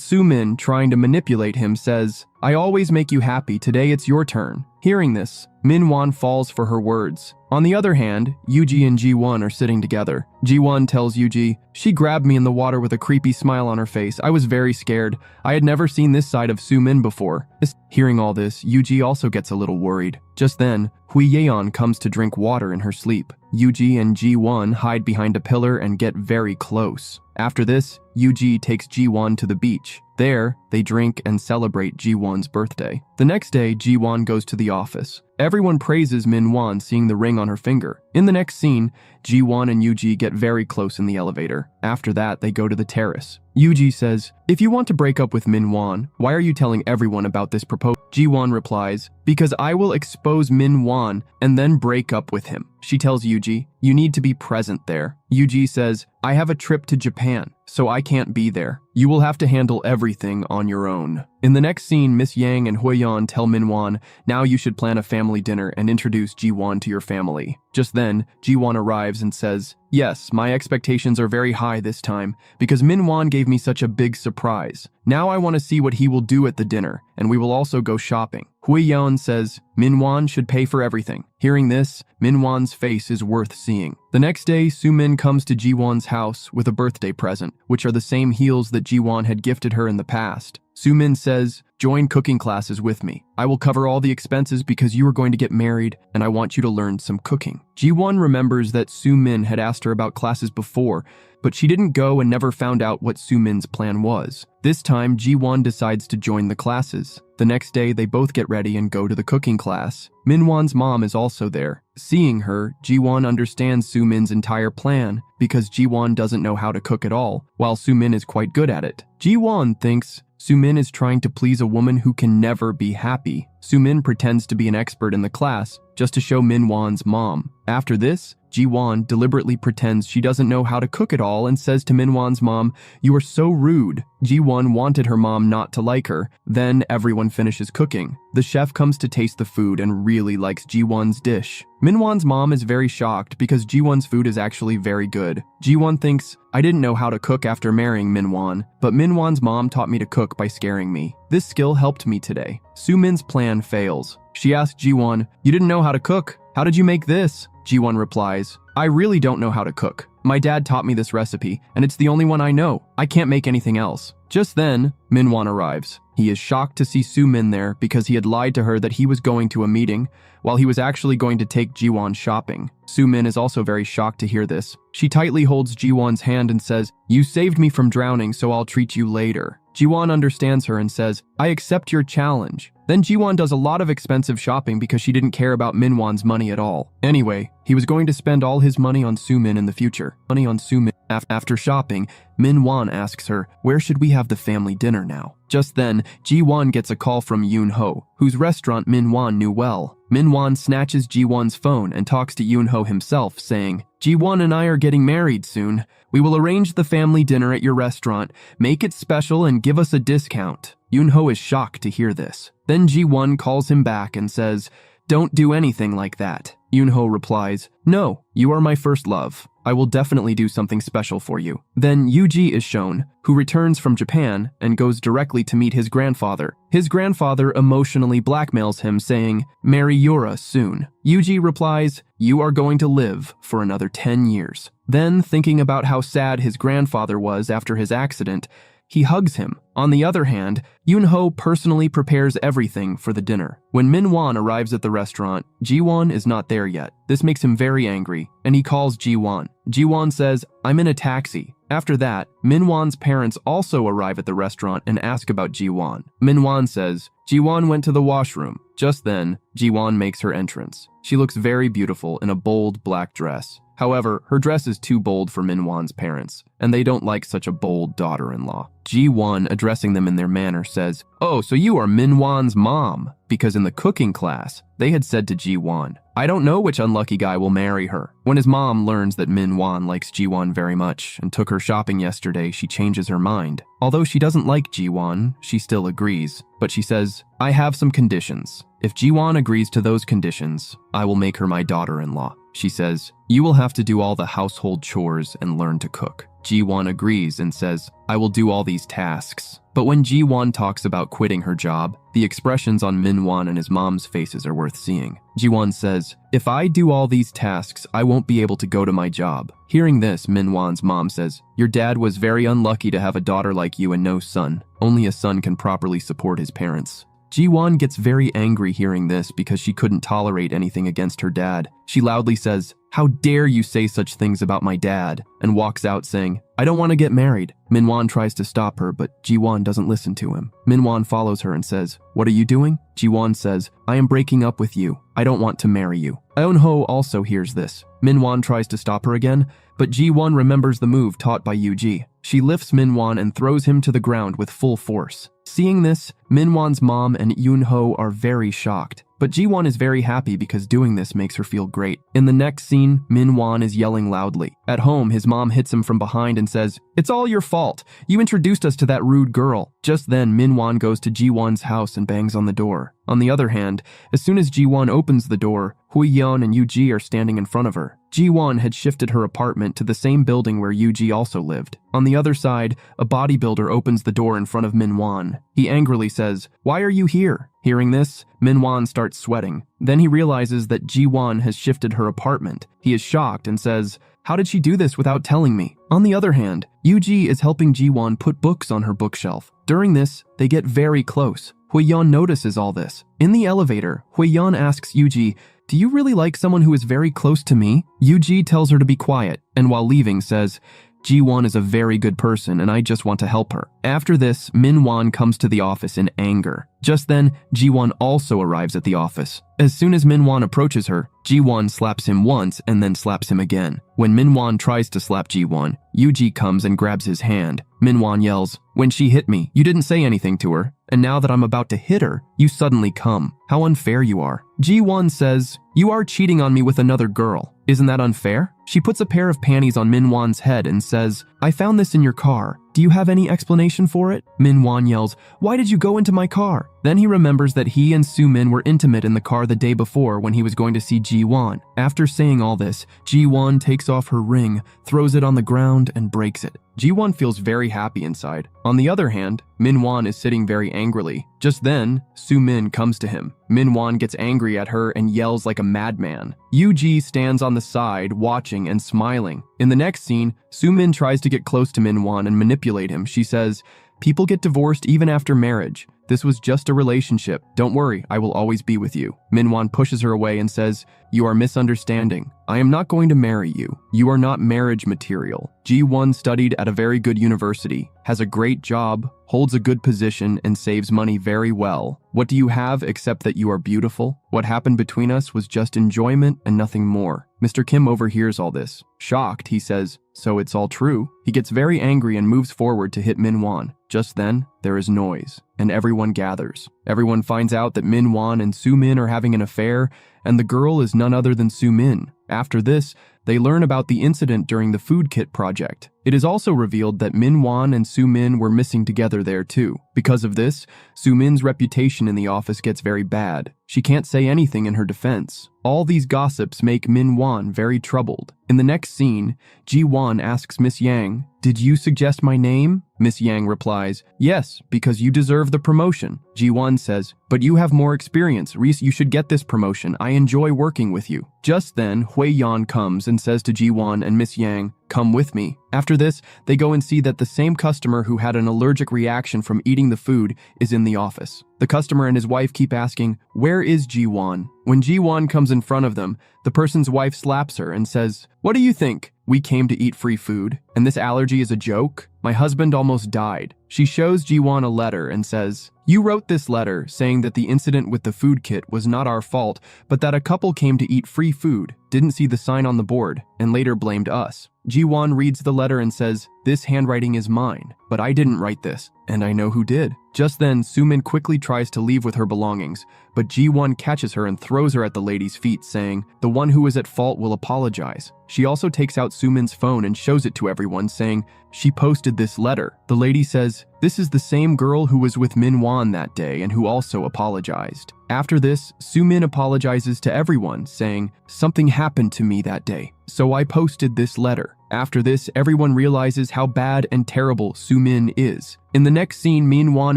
Soo-min, trying to manipulate him, says, I always make you happy, today it's your turn. Hearing this, Min-won falls for her words. On the other hand, Yuji and Ji-won are sitting together. Ji-won tells Yuji, she grabbed me in the water with a creepy smile on her face. I was very scared. I had never seen this side of Soo-min before. Hearing all this, Yuji also gets a little worried. Just then, Hui Yeon comes to drink water in her sleep. Yuji and Ji-won hide behind a pillar and get very close. After this, Yuji takes Ji-won to the beach. There, they drink and celebrate Ji-won's birthday. The next day, Ji-won goes to the office. Everyone praises Min-won seeing the ring on her finger. In the next scene, Ji-won and Yuji get very close in the elevator. After that, they go to the terrace. Yuji says, if you want to break up with Min-won, why are you telling everyone about this proposal? Ji-won replies, because I will expose Min-won and then break up with him. She tells Yuji, you need to be present there. Yuji says, I have a trip to Japan, so I can't be there. You will have to handle everything on your own. In the next scene, Miss Yang and Huiyeon tell Min-won, now you should plan a family dinner and introduce Ji-won to your family. Just then, Ji-won arrives and says, yes, my expectations are very high this time, because Min-won gave me such a big surprise. Now I want to see what he will do at the dinner, and we will also go shopping. Huiyeon says, Min-won should pay for everything. Hearing this, Min-won's face is worth seeing. The next day, Soo-min comes to Ji-won's house with a birthday present, which are the same heels that Ji-won had gifted her in the past. Soo-min says, join cooking classes with me. I will cover all the expenses because you are going to get married and I want you to learn some cooking. Ji-won remembers that Soo-min had asked her about classes before, but she didn't go and never found out what Soo-min's plan was. This time, Ji-won decides to join the classes. The next day, they both get ready and go to the cooking class. Min-won's mom is also there. Seeing her, Ji-won understands Soo-min's entire plan because Ji-won doesn't know how to cook at all, while Soo-min is quite good at it. Ji-won thinks Soo-min is trying to please a woman who can never be happy. Soo-min pretends to be an expert in the class just to show Min-won's mom. After this, Ji-won deliberately pretends she doesn't know how to cook at all and says to Min-won's mom, you are so rude. Ji-won wanted her mom not to like her. Then everyone finishes cooking. The chef comes to taste the food and really likes Ji-won's dish. Min-won's mom is very shocked because Ji-won's food is actually very good. Ji-won thinks, I didn't know how to cook after marrying Min-won, but Min-won's mom taught me to cook by scaring me. This skill helped me today. Soo-min's plan fails. She asks Ji-won, you didn't know how to cook? How did you make this? Ji-won replies, I really don't know how to cook. My dad taught me this recipe, and it's the only one I know. I can't make anything else. Just then, Min-won arrives. He is shocked to see Soo-min there because he had lied to her that he was going to a meeting, while he was actually going to take Ji-won shopping. Soo-min is also very shocked to hear this. She tightly holds Ji-won's hand and says, you saved me from drowning, so I'll treat you later. Ji-won understands her and says, I accept your challenge. Then Ji-won does a lot of expensive shopping because she didn't care about Min-won's money at all. Anyway, he was going to spend all his money on Soo-min in the future. Money on Soo-min. After shopping, Min-won asks her, where should we have the family dinner now? Just then, Ji-won gets a call from Yoon-ho, whose restaurant Min-won knew well. Min-won snatches Ji-won's phone and talks to Yoon-ho himself, saying, Ji-won and I are getting married soon. We will arrange the family dinner at your restaurant, make it special and give us a discount. Yoon-ho is shocked to hear this. Then Ji-won calls him back and says, don't do anything like that. Yoon-ho replies, no, you are my first love. I will definitely do something special for you. Then Yuji is shown, who returns from Japan and goes directly to meet his grandfather. His grandfather emotionally blackmails him, saying, marry Yura soon. Yuji replies, you are going to live for another 10 years. Then, thinking about how sad his grandfather was after his accident, he hugs him. On the other hand, Yoon-ho personally prepares everything for the dinner. When Min-won arrives at the restaurant, Ji-won is not there yet. This makes him very angry, and he calls Ji-won. Ji-won says, "I'm in a taxi." After that, Min-won's parents also arrive at the restaurant and ask about Ji-won. Min-won says, "Ji-won went to the washroom." Just then, Ji-won makes her entrance. She looks very beautiful in a bold black dress. However, her dress is too bold for Min-won's parents, and they don't like such a bold daughter-in-law. Ji-won, addressing them in their manner, says, "Oh, so you are Min-won's mom," because in the cooking class, they had said to Ji-won, "I don't know which unlucky guy will marry her." When his mom learns that Min-won likes Ji-won very much and took her shopping yesterday, she changes her mind. Although she doesn't like Ji-won, she still agrees, but she says, "I have some conditions. If Ji-won agrees to those conditions, I will make her my daughter-in-law." She says, "You will have to do all the household chores and learn to cook." Ji-won agrees and says, "I will do all these tasks." But when Ji-won talks about quitting her job, the expressions on Min-won and his mom's faces are worth seeing. Ji-won says, "If I do all these tasks, I won't be able to go to my job." Hearing this, Min-won's mom says, "Your dad was very unlucky to have a daughter like you and no son. Only a son can properly support his parents." Ji-won gets very angry hearing this because she couldn't tolerate anything against her dad. She loudly says, "How dare you say such things about my dad?" and walks out saying, "I don't want to get married." Min-won tries to stop her, but Ji-won doesn't listen to him. Min-won follows her and says, "What are you doing?" Ji-won says, "I am breaking up with you. I don't want to marry you." Eun-ho also hears this. Min-won tries to stop her again, but Ji-won remembers the move taught by Yu-ji. She lifts Min-won and throws him to the ground with full force. Seeing this, Min-won's mom and Yoon-ho are very shocked. But Ji-won is very happy because doing this makes her feel great. In the next scene, Min-won is yelling loudly. At home, his mom hits him from behind and says, "It's all your fault. You introduced us to that rude girl." Just then, Min-won goes to Ji-won's house and bangs on the door. On the other hand, as soon as Ji-won opens the door, Hui-yeon and Yu-ji are standing in front of her. Ji-won had shifted her apartment to the same building where Yu-ji also lived. On the other side, a bodybuilder opens the door in front of Min-won. He angrily says, "Why are you here?" Hearing this, Min-won starts sweating. Then he realizes that Ji-won has shifted her apartment. He is shocked and says, "How did she do this without telling me?" On the other hand, Yu-ji is helping Ji-won put books on her bookshelf. During this, they get very close. Hui-yeon notices all this. In the elevator, Hui-yeon asks Yu-ji, "Do you really like someone who is very close to me?" Yu-ji tells her to be quiet, and while leaving says, "Ji-won is a very good person and I just want to help her." After this, Min-won comes to the office in anger. Just then, Ji-won also arrives at the office. As soon as Min-won approaches her, Ji-won slaps him once and then slaps him again. When Min-won tries to slap Ji-won, Yu-ji comes and grabs his hand. Min-won yells, "When she hit me, you didn't say anything to her, and now that I'm about to hit her, you suddenly come. How unfair you are." Ji-won says, "You are cheating on me with another girl. Isn't that unfair?" She puts a pair of panties on Min-won's head and says, "I found this in your car. Do you have any explanation for it?" Min-won yells, "Why did you go into my car?" Then he remembers that he and Soo-min were intimate in the car the day before when he was going to see Ji-won. After saying all this, Ji-won takes off her ring, throws it on the ground, and breaks it. Ji-won feels very happy inside. On the other hand, Min-won is sitting very angrily. Just then, Soo-min comes to him. Min-won gets angry at her and yells like a madman. Yu-ji stands on the side, watching and smiling. In the next scene, Soo-min tries to get close to Min-won and manipulate him. She says, "People get divorced even after marriage. This was just a relationship. Don't worry, I will always be with you." Min-won pushes her away and says, "You are misunderstanding. I am not going to marry you. You are not marriage material." Ji-won studied at a very good university, has a great job, holds a good position, and saves money very well. What do you have except that you are beautiful? What happened between us was just enjoyment and nothing more. Mr. Kim overhears all this. Shocked, he says, "So it's all true?" He gets very angry and moves forward to hit Min-won. Just then, there is noise, and everyone gathers. Everyone finds out that Min-won and Soo-min are having an affair, and the girl is none other than Soo-min. After this, they learn about the incident during the food kit project. It is also revealed that Min-won and Soo-min were missing together there too. Because of this, Soo-min's reputation in the office gets very bad. She can't say anything in her defense. All these gossips make Min-won very troubled. In the next scene, Ji-won asks Miss Yang, "Did you suggest my name?" Miss Yang replies, "Yes, because you deserve the promotion." Ji-won says, But you have more experience. Reese, you should get this promotion. I enjoy working with you. Just then, Hui Yan comes and says to Ji-won and Miss Yang, come with me. After this, they go and see that the same customer who had an allergic reaction from eating the food is in the office. The customer and his wife keep asking, where is Ji-won? When Ji-won comes in front of them, the person's wife slaps her and says, what do you think? We came to eat free food, and this allergy is a joke? My husband almost died. She shows Ji-won a letter and says, you wrote this letter saying that the incident with the food kit was not our fault, but that a couple came to eat free food, didn't see the sign on the board, and later blamed us. Ji-won reads the letter and says, this handwriting is mine, but I didn't write this, and I know who did. Just then, Soo-min quickly tries to leave with her belongings, but Ji-won catches her and throws her at the lady's feet, saying, the one who is at fault will apologize. She also takes out Soo-min's phone and shows it to everyone, saying, she posted this letter. The lady says, this is the same girl who was with Min-won that day and who also apologized. After this, Soo-min apologizes to everyone, saying, something happened to me that day, so I posted this letter. After this, everyone realizes how bad and terrible Soo-min is. In the next scene, Min-won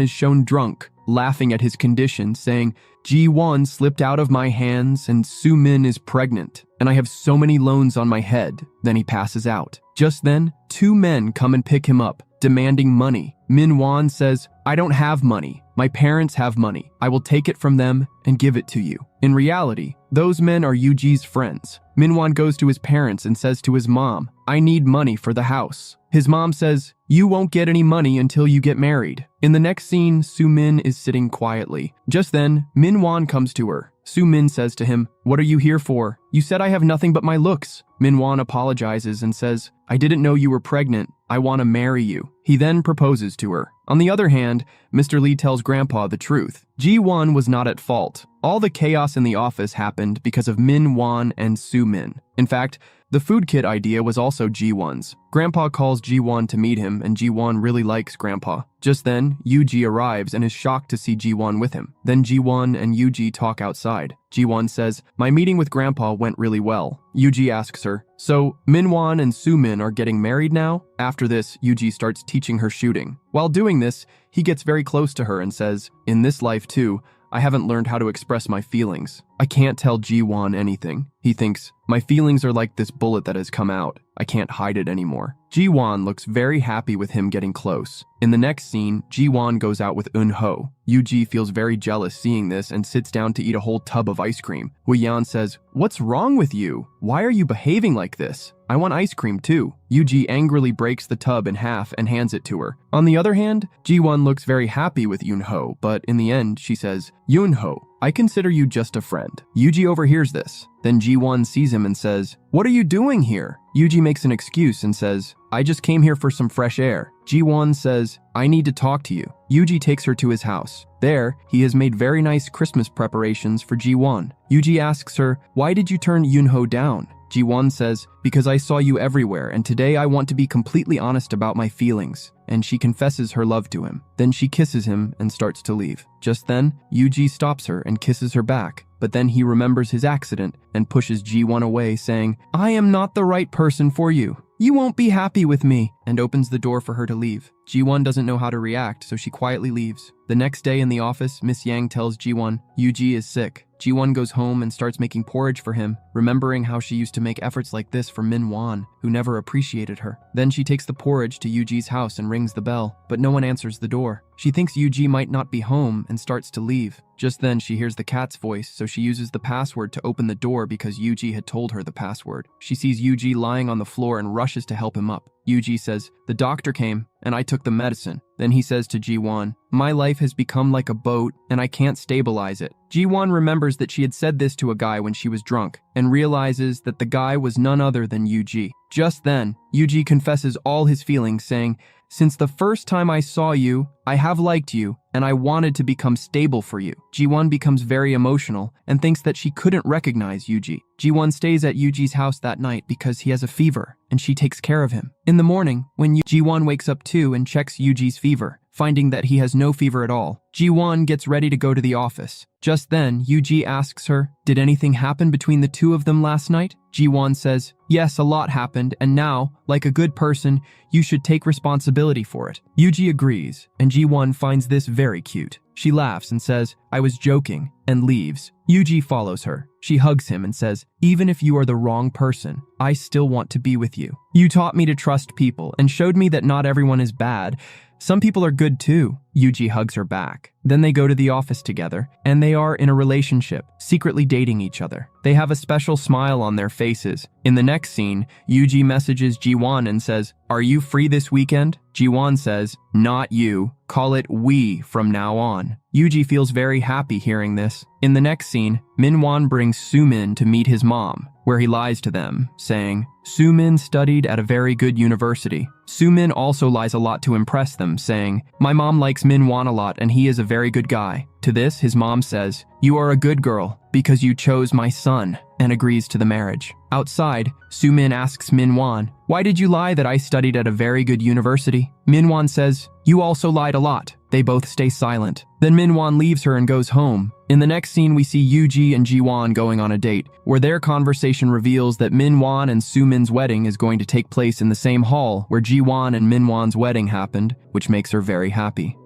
is shown drunk, laughing at his condition, saying, Ji-won slipped out of my hands and Soo-min is pregnant, and I have so many loans on my head. Then he passes out. Just then, two men come and pick him up, demanding money. Min-won says, I don't have money. My parents have money. I will take it from them and give it to you. In reality, those men are Yuji's friends. Min-won goes to his parents and says to his mom, I need money for the house. His mom says, you won't get any money until you get married. In the next scene, Soo-min is sitting quietly. Just then, Min-won comes to her. Soo-min says to him, what are you here for? You said I have nothing but my looks. Min-won apologizes and says, I didn't know you were pregnant. I want to marry you. He then proposes to her. On the other hand, Mr. Lee tells Grandpa the truth. Ji-won was not at fault. All the chaos in the office happened because of Min-won and Soo-min. In fact, the food kit idea was also Ji-won's. Grandpa calls Ji-won to meet him, and Ji-won really likes Grandpa. Just then, Yuji arrives and is shocked to see Ji-won with him. Then Ji-won and Yuji talk outside. Ji-won says, my meeting with Grandpa went really well. Yuji asks her, so Min-won and Soo-min are getting married now? After this, Yuji starts teaching her shooting. While doing this, he gets very close to her and says, in this life too, I haven't learned how to express my feelings. I can't tell Ji-won anything. He thinks, my feelings are like this bullet that has come out. I can't hide it anymore. Ji-won looks very happy with him getting close. In the next scene, Ji-won goes out with Eun-ho. Yuji feels very jealous seeing this and sits down to eat a whole tub of ice cream. Hui-yan says, what's wrong with you? Why are you behaving like this? I want ice cream too. Yuji angrily breaks the tub in half and hands it to her. On the other hand, Ji-won looks very happy with Eun-ho, but in the end, she says, Eun-ho, I consider you just a friend. Yuji overhears this. Then Ji-won sees him and says, what are you doing here? Yuji makes an excuse and says, I just came here for some fresh air. Ji-won says, I need to talk to you. Yuji takes her to his house. There, he has made very nice Christmas preparations for Ji-won. Yuji asks her, why did you turn Eun-ho down? Ji-won says, because I saw you everywhere and today I want to be completely honest about my feelings. And she confesses her love to him. Then she kisses him and starts to leave. Just then, Yuji stops her and kisses her back. But then he remembers his accident and pushes Ji-won away, saying, I am not the right person for you. You won't be happy with me, and opens the door for her to leave. Ji-won doesn't know how to react, so she quietly leaves. The next day in the office, Miss Yang tells Ji-won, Yuji is sick. Ji-won goes home and starts making porridge for him, remembering how she used to make efforts like this for Min-won, who never appreciated her. Then she takes the porridge to Yuji's house and rings the bell, but no one answers the door. She thinks Yuji might not be home and starts to leave. Just then, she hears the cat's voice, so she uses the password to open the door because Yuji had told her the password. She sees Yuji lying on the floor and rushes to help him up. Yuji says, the doctor came, and I took the medicine. Then he says to Ji-won, my life has become like a boat, and I can't stabilize it. Ji-won remembers that she had said this to a guy when she was drunk, and realizes that the guy was none other than Yuji. Just then, Yuji confesses all his feelings, saying, since the first time I saw you, I have liked you, and I wanted to become stable for you. Ji-won becomes very emotional and thinks that she couldn't recognize Yuji. Ji-won stays at Yuji's house that night because he has a fever, and she takes care of him. In the morning, when Ji-won wakes up too and checks Yuji's fever, finding that he has no fever at all, Ji-won gets ready to go to the office. Just then, Yuji asks her, did anything happen between the two of them last night? Ji-won says, yes, a lot happened, and now, like a good person, you should take responsibility for it. Yuji agrees, and Ji-won finds this very cute. She laughs and says, "I was joking," and leaves. Yuji follows her. She hugs him and says, "Even if you are the wrong person, I still want to be with you. You taught me to trust people and showed me that not everyone is bad. Some people are good too." Yuji hugs her back. Then they go to the office together, and they are in a relationship, secretly dating each other. They have a special smile on their faces. In the next scene, Yuji messages Ji-won and says, "Are you free this weekend?" Ji-won says, "Not you. Call it we from now on." Yuji feels very happy hearing this. In the next scene, Min-won brings Soo-min to meet his mom, where he lies to them, saying, "Soo-min studied at a very good university." Soo-min also lies a lot to impress them, saying, "My mom likes Min-won a lot and he is a very good guy." To this, his mom says, "You are a good girl because you chose my son," and agrees to the marriage. Outside, Soo-min asks Min-won, "Why did you lie that I studied at a very good university?" Min-won says, "You also lied a lot." They both stay silent. Then Min-won leaves her and goes home. In the next scene, we see Yuji and Ji-won going on a date, where their conversation reveals that Min-won and Soo-min's wedding is going to take place in the same hall where Ji-won and Min-won's wedding happened, which makes her very happy.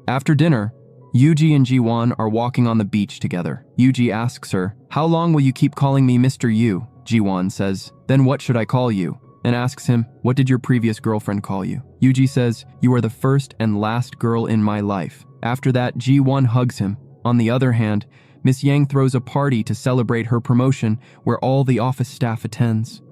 After dinner, Yuji and Ji-won are walking on the beach together. Yuji asks her, "How long will you keep calling me Mr. Yu?" Ji-won says, "Then what should I call you?" and asks him, "What did your previous girlfriend call you?" Yuji says, "You are the first and last girl in my life." After that, Ji-won hugs him. On the other hand, Miss Yang throws a party to celebrate her promotion where all the office staff attends.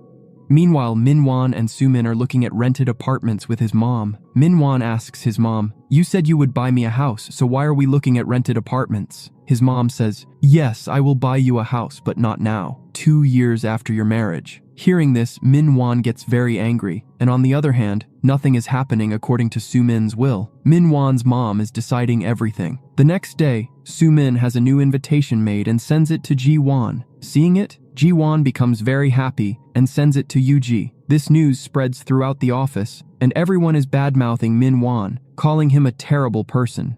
Meanwhile, Min-won and Soo-min are looking at rented apartments with his mom. Min-won asks his mom, "You said you would buy me a house, so why are we looking at rented apartments?" His mom says, "Yes, I will buy you a house, but not now, 2 years after your marriage." Hearing this, Min-won gets very angry, and on the other hand, nothing is happening according to Soo-min's will. Min-won's mom is deciding everything. The next day, Soo-min has a new invitation made and sends it to Ji-won. Seeing it, Ji-won becomes very happy and sends it to Yuji. This news spreads throughout the office, and everyone is bad-mouthing Min-won, calling him a terrible person.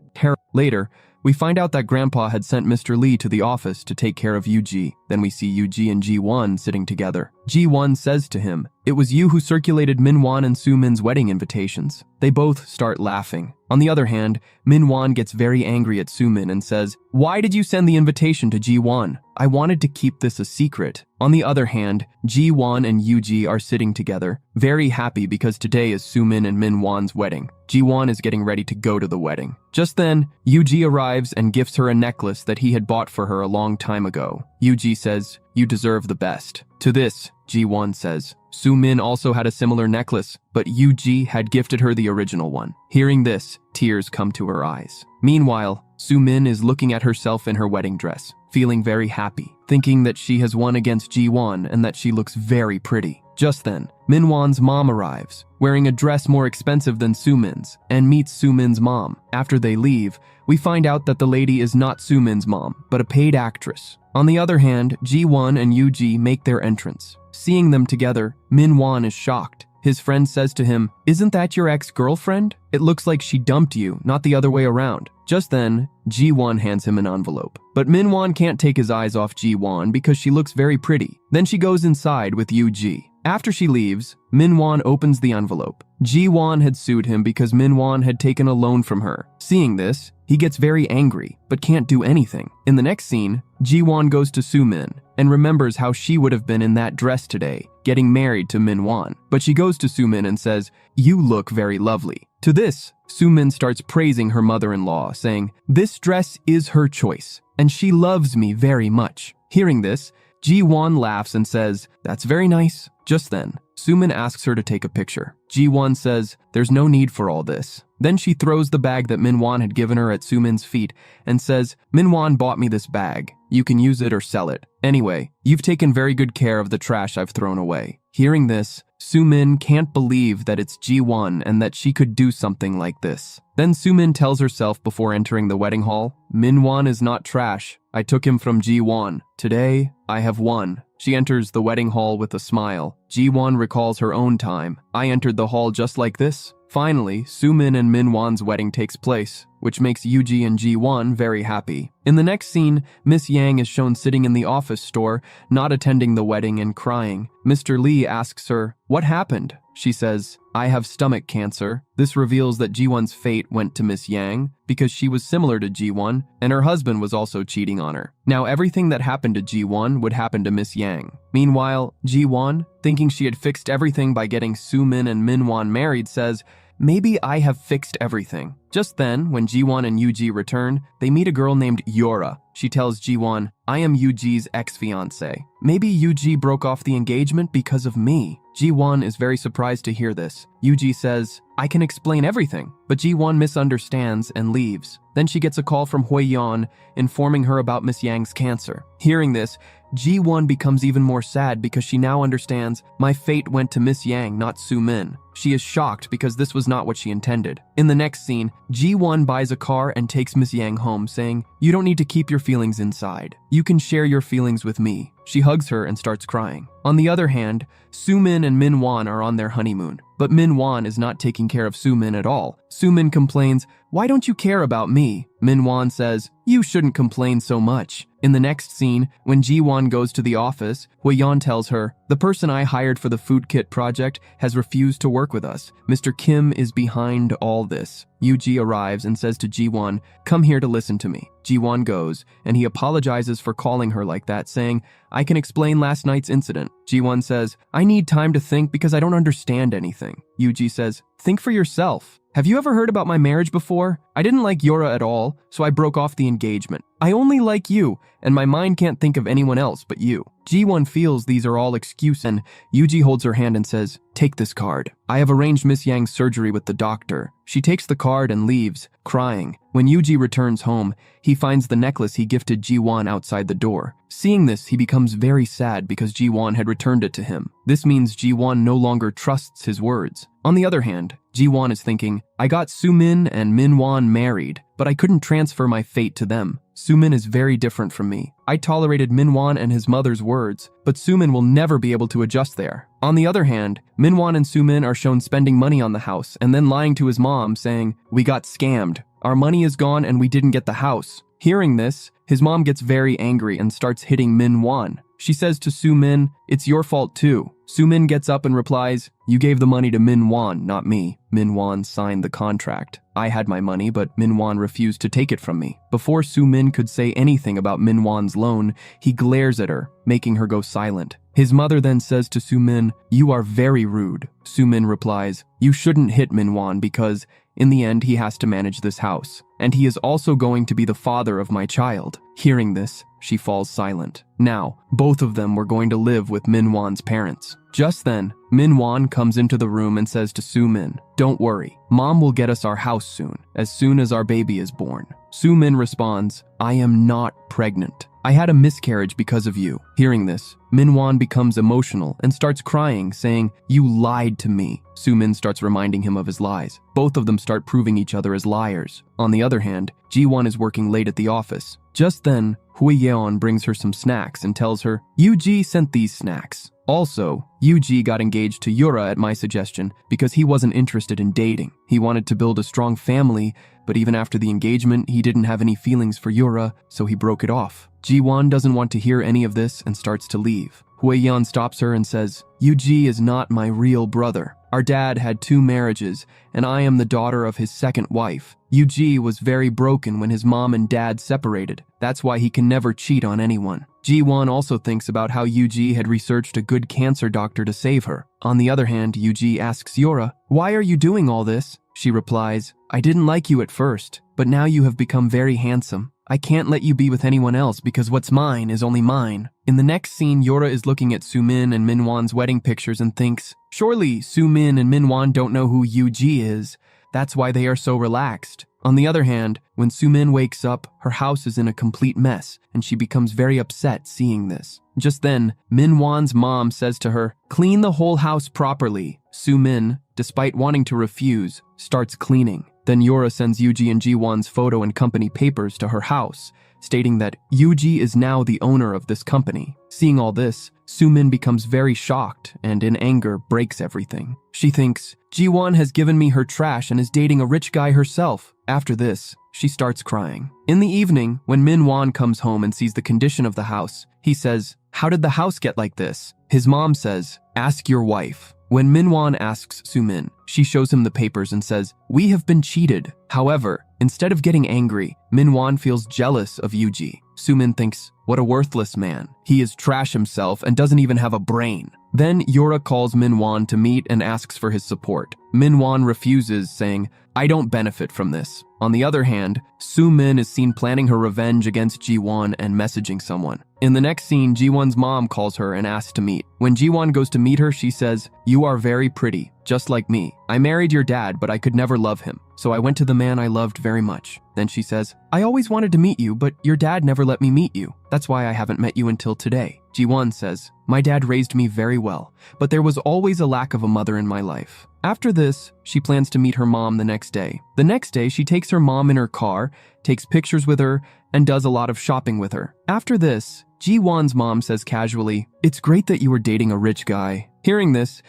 Later, we find out that Grandpa had sent Mr. Lee to the office to take care of Yuji. Then we see Yuji and Ji-won sitting together. Ji-won says to him, "It was you who circulated Min-won and Soo-min's wedding invitations." They both start laughing. On the other hand, Min-won gets very angry at Soo-min and says, "Why did you send the invitation to Ji-won? I wanted to keep this a secret." On the other hand, Ji-won and Yuji are sitting together, very happy because today is Soo-min and Min-won's wedding. Ji-won is getting ready to go to the wedding. Just then, Yuji arrives and gifts her a necklace that he had bought for her a long time ago. Yuji says, "You deserve the best." To this, Ji-won says, Soo-min also had a similar necklace, but Yuji had gifted her the original one. Hearing this, tears come to her eyes. Meanwhile, Soo-min is looking at herself in her wedding dress, feeling very happy, thinking that she has won against Ji-won and that she looks very pretty. Just then, Min-won's mom arrives, wearing a dress more expensive than Soo-min's, and meets Soo-min's mom. After they leave, we find out that the lady is not Soo-min's mom, but a paid actress. On the other hand, Ji-won and Yuji make their entrance. Seeing them together, Min-won is shocked. His friend says to him, "Isn't that your ex-girlfriend? It looks like she dumped you, not the other way around." Just then, Ji-won hands him an envelope. But Min-won can't take his eyes off Ji-won because she looks very pretty. Then she goes inside with Yuji. After she leaves, Min-won opens the envelope. Ji-won had sued him because Min-won had taken a loan from her. Seeing this, he gets very angry, but can't do anything. In the next scene, Ji-won goes to Soo-min and remembers how she would have been in that dress today, getting married to Min-won. But she goes to Soo-min and says, "You look very lovely." To this, Soo-min starts praising her mother-in-law, saying, "This dress is her choice, and she loves me very much." Hearing this, Ji-won laughs and says, "That's very nice." Just then, Soo-min asks her to take a picture. Ji-won says, "There's no need for all this." Then she throws the bag that Min-won had given her at Soo-min's feet and says, "Min-won bought me this bag. You can use it or sell it. Anyway, you've taken very good care of the trash I've thrown away." Hearing this, Soo-min can't believe that it's Ji-won and that she could do something like this. Then Soo-min tells herself before entering the wedding hall, "Min-won is not trash. I took him from Ji-won. Today, I have won." She enters the wedding hall with a smile. Ji-won recalls her own time. "I entered the hall just like this." Finally, Soo-min and Min-won's wedding takes place, which makes Yuji and Ji-won very happy. In the next scene, Miss Yang is shown sitting in the office store, not attending the wedding and crying. Mr. Lee asks her, "What happened?" She says, I have stomach cancer. This reveals that Ji-won's fate went to Miss Yang because she was similar to Ji-won and her husband was also cheating on her. Now everything that happened to Ji-won would happen to Miss Yang. Meanwhile, Ji-won, thinking she had fixed everything by getting Soo-min and Min-won married, says, maybe I have fixed everything. Just then, when Ji-won and Yoo-ji return, they meet a girl named Yora. She tells Ji-won, I am Yoo-ji's ex-fiancé. Maybe Yoo-ji broke off the engagement because of me. Ji-won is very surprised to hear this. Yoo-ji says, I can explain everything, but Ji-won misunderstands and leaves. Then she gets a call from Hui-yeon informing her about Miss Yang's cancer. Hearing this, Ji-won becomes even more sad because she now understands, my fate went to Miss Yang, not Soo-min. She is shocked because this was not what she intended. In the next scene, Ji-won buys a car and takes Miss Yang home, saying, you don't need to keep your feelings inside. You can share your feelings with me. She hugs her and starts crying. On the other hand, Soo-min and Min-won are on their honeymoon, but Min-won is not taking care of Soo-min at all. Soo-min complains, why don't you care about me? Min-won says, you shouldn't complain so much. In the next scene, when Ji-won goes to the office, Hui-yeon tells her, the person I hired for the food kit project has refused to work with us. Mr. Kim is behind all this. Yoo-ji arrives and says to Ji-won, come here to listen to me. Ji-won goes, and he apologizes for calling her like that, saying, I can explain last night's incident. Ji-won says, I need time to think because I don't understand anything. Yoo-ji says, think for yourself. Have you ever heard about my marriage before? I didn't like Yora at all, so I broke off the engagement. I only like you, and my mind can't think of anyone else but you. Ji-won feels these are all excuses, and Yoo-ji holds her hand and says, take this card. I have arranged Miss Yang's surgery with the doctor. She takes the card and leaves, crying. When Yoo-ji returns home, he finds the necklace he gifted Ji-won outside the door. Seeing this, he becomes very sad because Ji-won had returned it to him. This means Ji-won no longer trusts his words. On the other hand, Ji-won is thinking, I got Soo-min and Min-won married, but I couldn't transfer my fate to them. Soo-min is very different from me. I tolerated Min-won and his mother's words, but Soo-min will never be able to adjust there. On the other hand, Min-won and Soo-min are shown spending money on the house and then lying to his mom, saying, we got scammed. Our money is gone and we didn't get the house. Hearing this, his mom gets very angry and starts hitting Min-won. She says to Soo-min, it's your fault too. Soo-min gets up and replies, you gave the money to Min-won, not me. Min-won signed the contract. I had my money, but Min-won refused to take it from me. Before Soo-min could say anything about Min-won's loan, he glares at her, making her go silent. His mother then says to Soo-min, you are very rude. Soo-min replies, you shouldn't hit Min-won because, in the end, he has to manage this house. And he is also going to be the father of my child. Hearing this, she falls silent. Now, both of them were going to live with Min-won's parents. Just then, Min-won comes into the room and says to Soo-min, don't worry, Mom will get us our house soon as our baby is born. Soo-min responds, I am not pregnant. I had a miscarriage because of you. Hearing this, Min-won becomes emotional and starts crying, saying, you lied to me. Soo-min starts reminding him of his lies. Both of them start proving each other as liars. On the other hand, Ji-won is working late at the office. Just then, Hui-yeon brings her some snacks and tells her, Yoo-ji sent these snacks. Also, Yoo-ji got engaged to Yura at my suggestion because he wasn't interested in dating. He wanted to build a strong family, but even after the engagement, he didn't have any feelings for Yura, so he broke it off. Ji-won doesn't want to hear any of this and starts to leave. Hui-yeon stops her and says, Yoo-ji is not my real brother. Our dad had 2 marriages, and I am the daughter of his second wife. Yoo-ji was very broken when his mom and dad separated. That's why he can never cheat on anyone. Ji-won also thinks about how Yoo-ji had researched a good cancer doctor to save her. On the other hand, Yoo-ji asks Yura, why are you doing all this? She replies, I didn't like you at first, but now you have become very handsome. I can't let you be with anyone else because what's mine is only mine. In the next scene, Yura is looking at Soo-min and Min-won's wedding pictures and thinks, surely Soo-min and Min-won don't know who Yoo-ji is. That's why they are so relaxed. On the other hand, when Soo-min wakes up, her house is in a complete mess, and she becomes very upset seeing this. Just then, Min-won's mom says to her, clean the whole house properly. Soo-min, despite wanting to refuse, starts cleaning. Then Yura sends Yoo-ji and Ji-won's photo and company papers to her house, stating that Yoo-ji is now the owner of this company. Seeing all this, Soo-min becomes very shocked and in anger breaks everything. She thinks, Ji-won has given me her trash and is dating a rich guy herself. After this, she starts crying. In the evening, when Min-won comes home and sees the condition of the house, he says, how did the house get like this? His mom says, ask your wife. When Min-won asks Soo-min, she shows him the papers and says, "We have been cheated." However, instead of getting angry, Min-won feels jealous of Yuji. Soo-min thinks, "What a worthless man. He is trash himself and doesn't even have a brain." Then Yura calls Min-won to meet and asks for his support. Min-won refuses, saying, "I don't benefit from this." On the other hand, Soo-min is seen planning her revenge against Ji-won and messaging someone. In the next scene, Ji-won's mom calls her and asks to meet. When Ji-won goes to meet her, she says, "You are very pretty, just like me. I married your dad, but I could never love him. So I went to the man I loved very much." Then she says, "I always wanted to meet you, but your dad never let me meet you. That's why I haven't met you until today." Ji-won says, "My dad raised me very well, but there was always a lack of a mother in my life." After this, she plans to meet her mom the next day. The next day, she takes her mom in her car, takes pictures with her, and does a lot of shopping with her. After this, Ji-won's mom says casually, "It's great that you were dating a rich guy." Hearing this,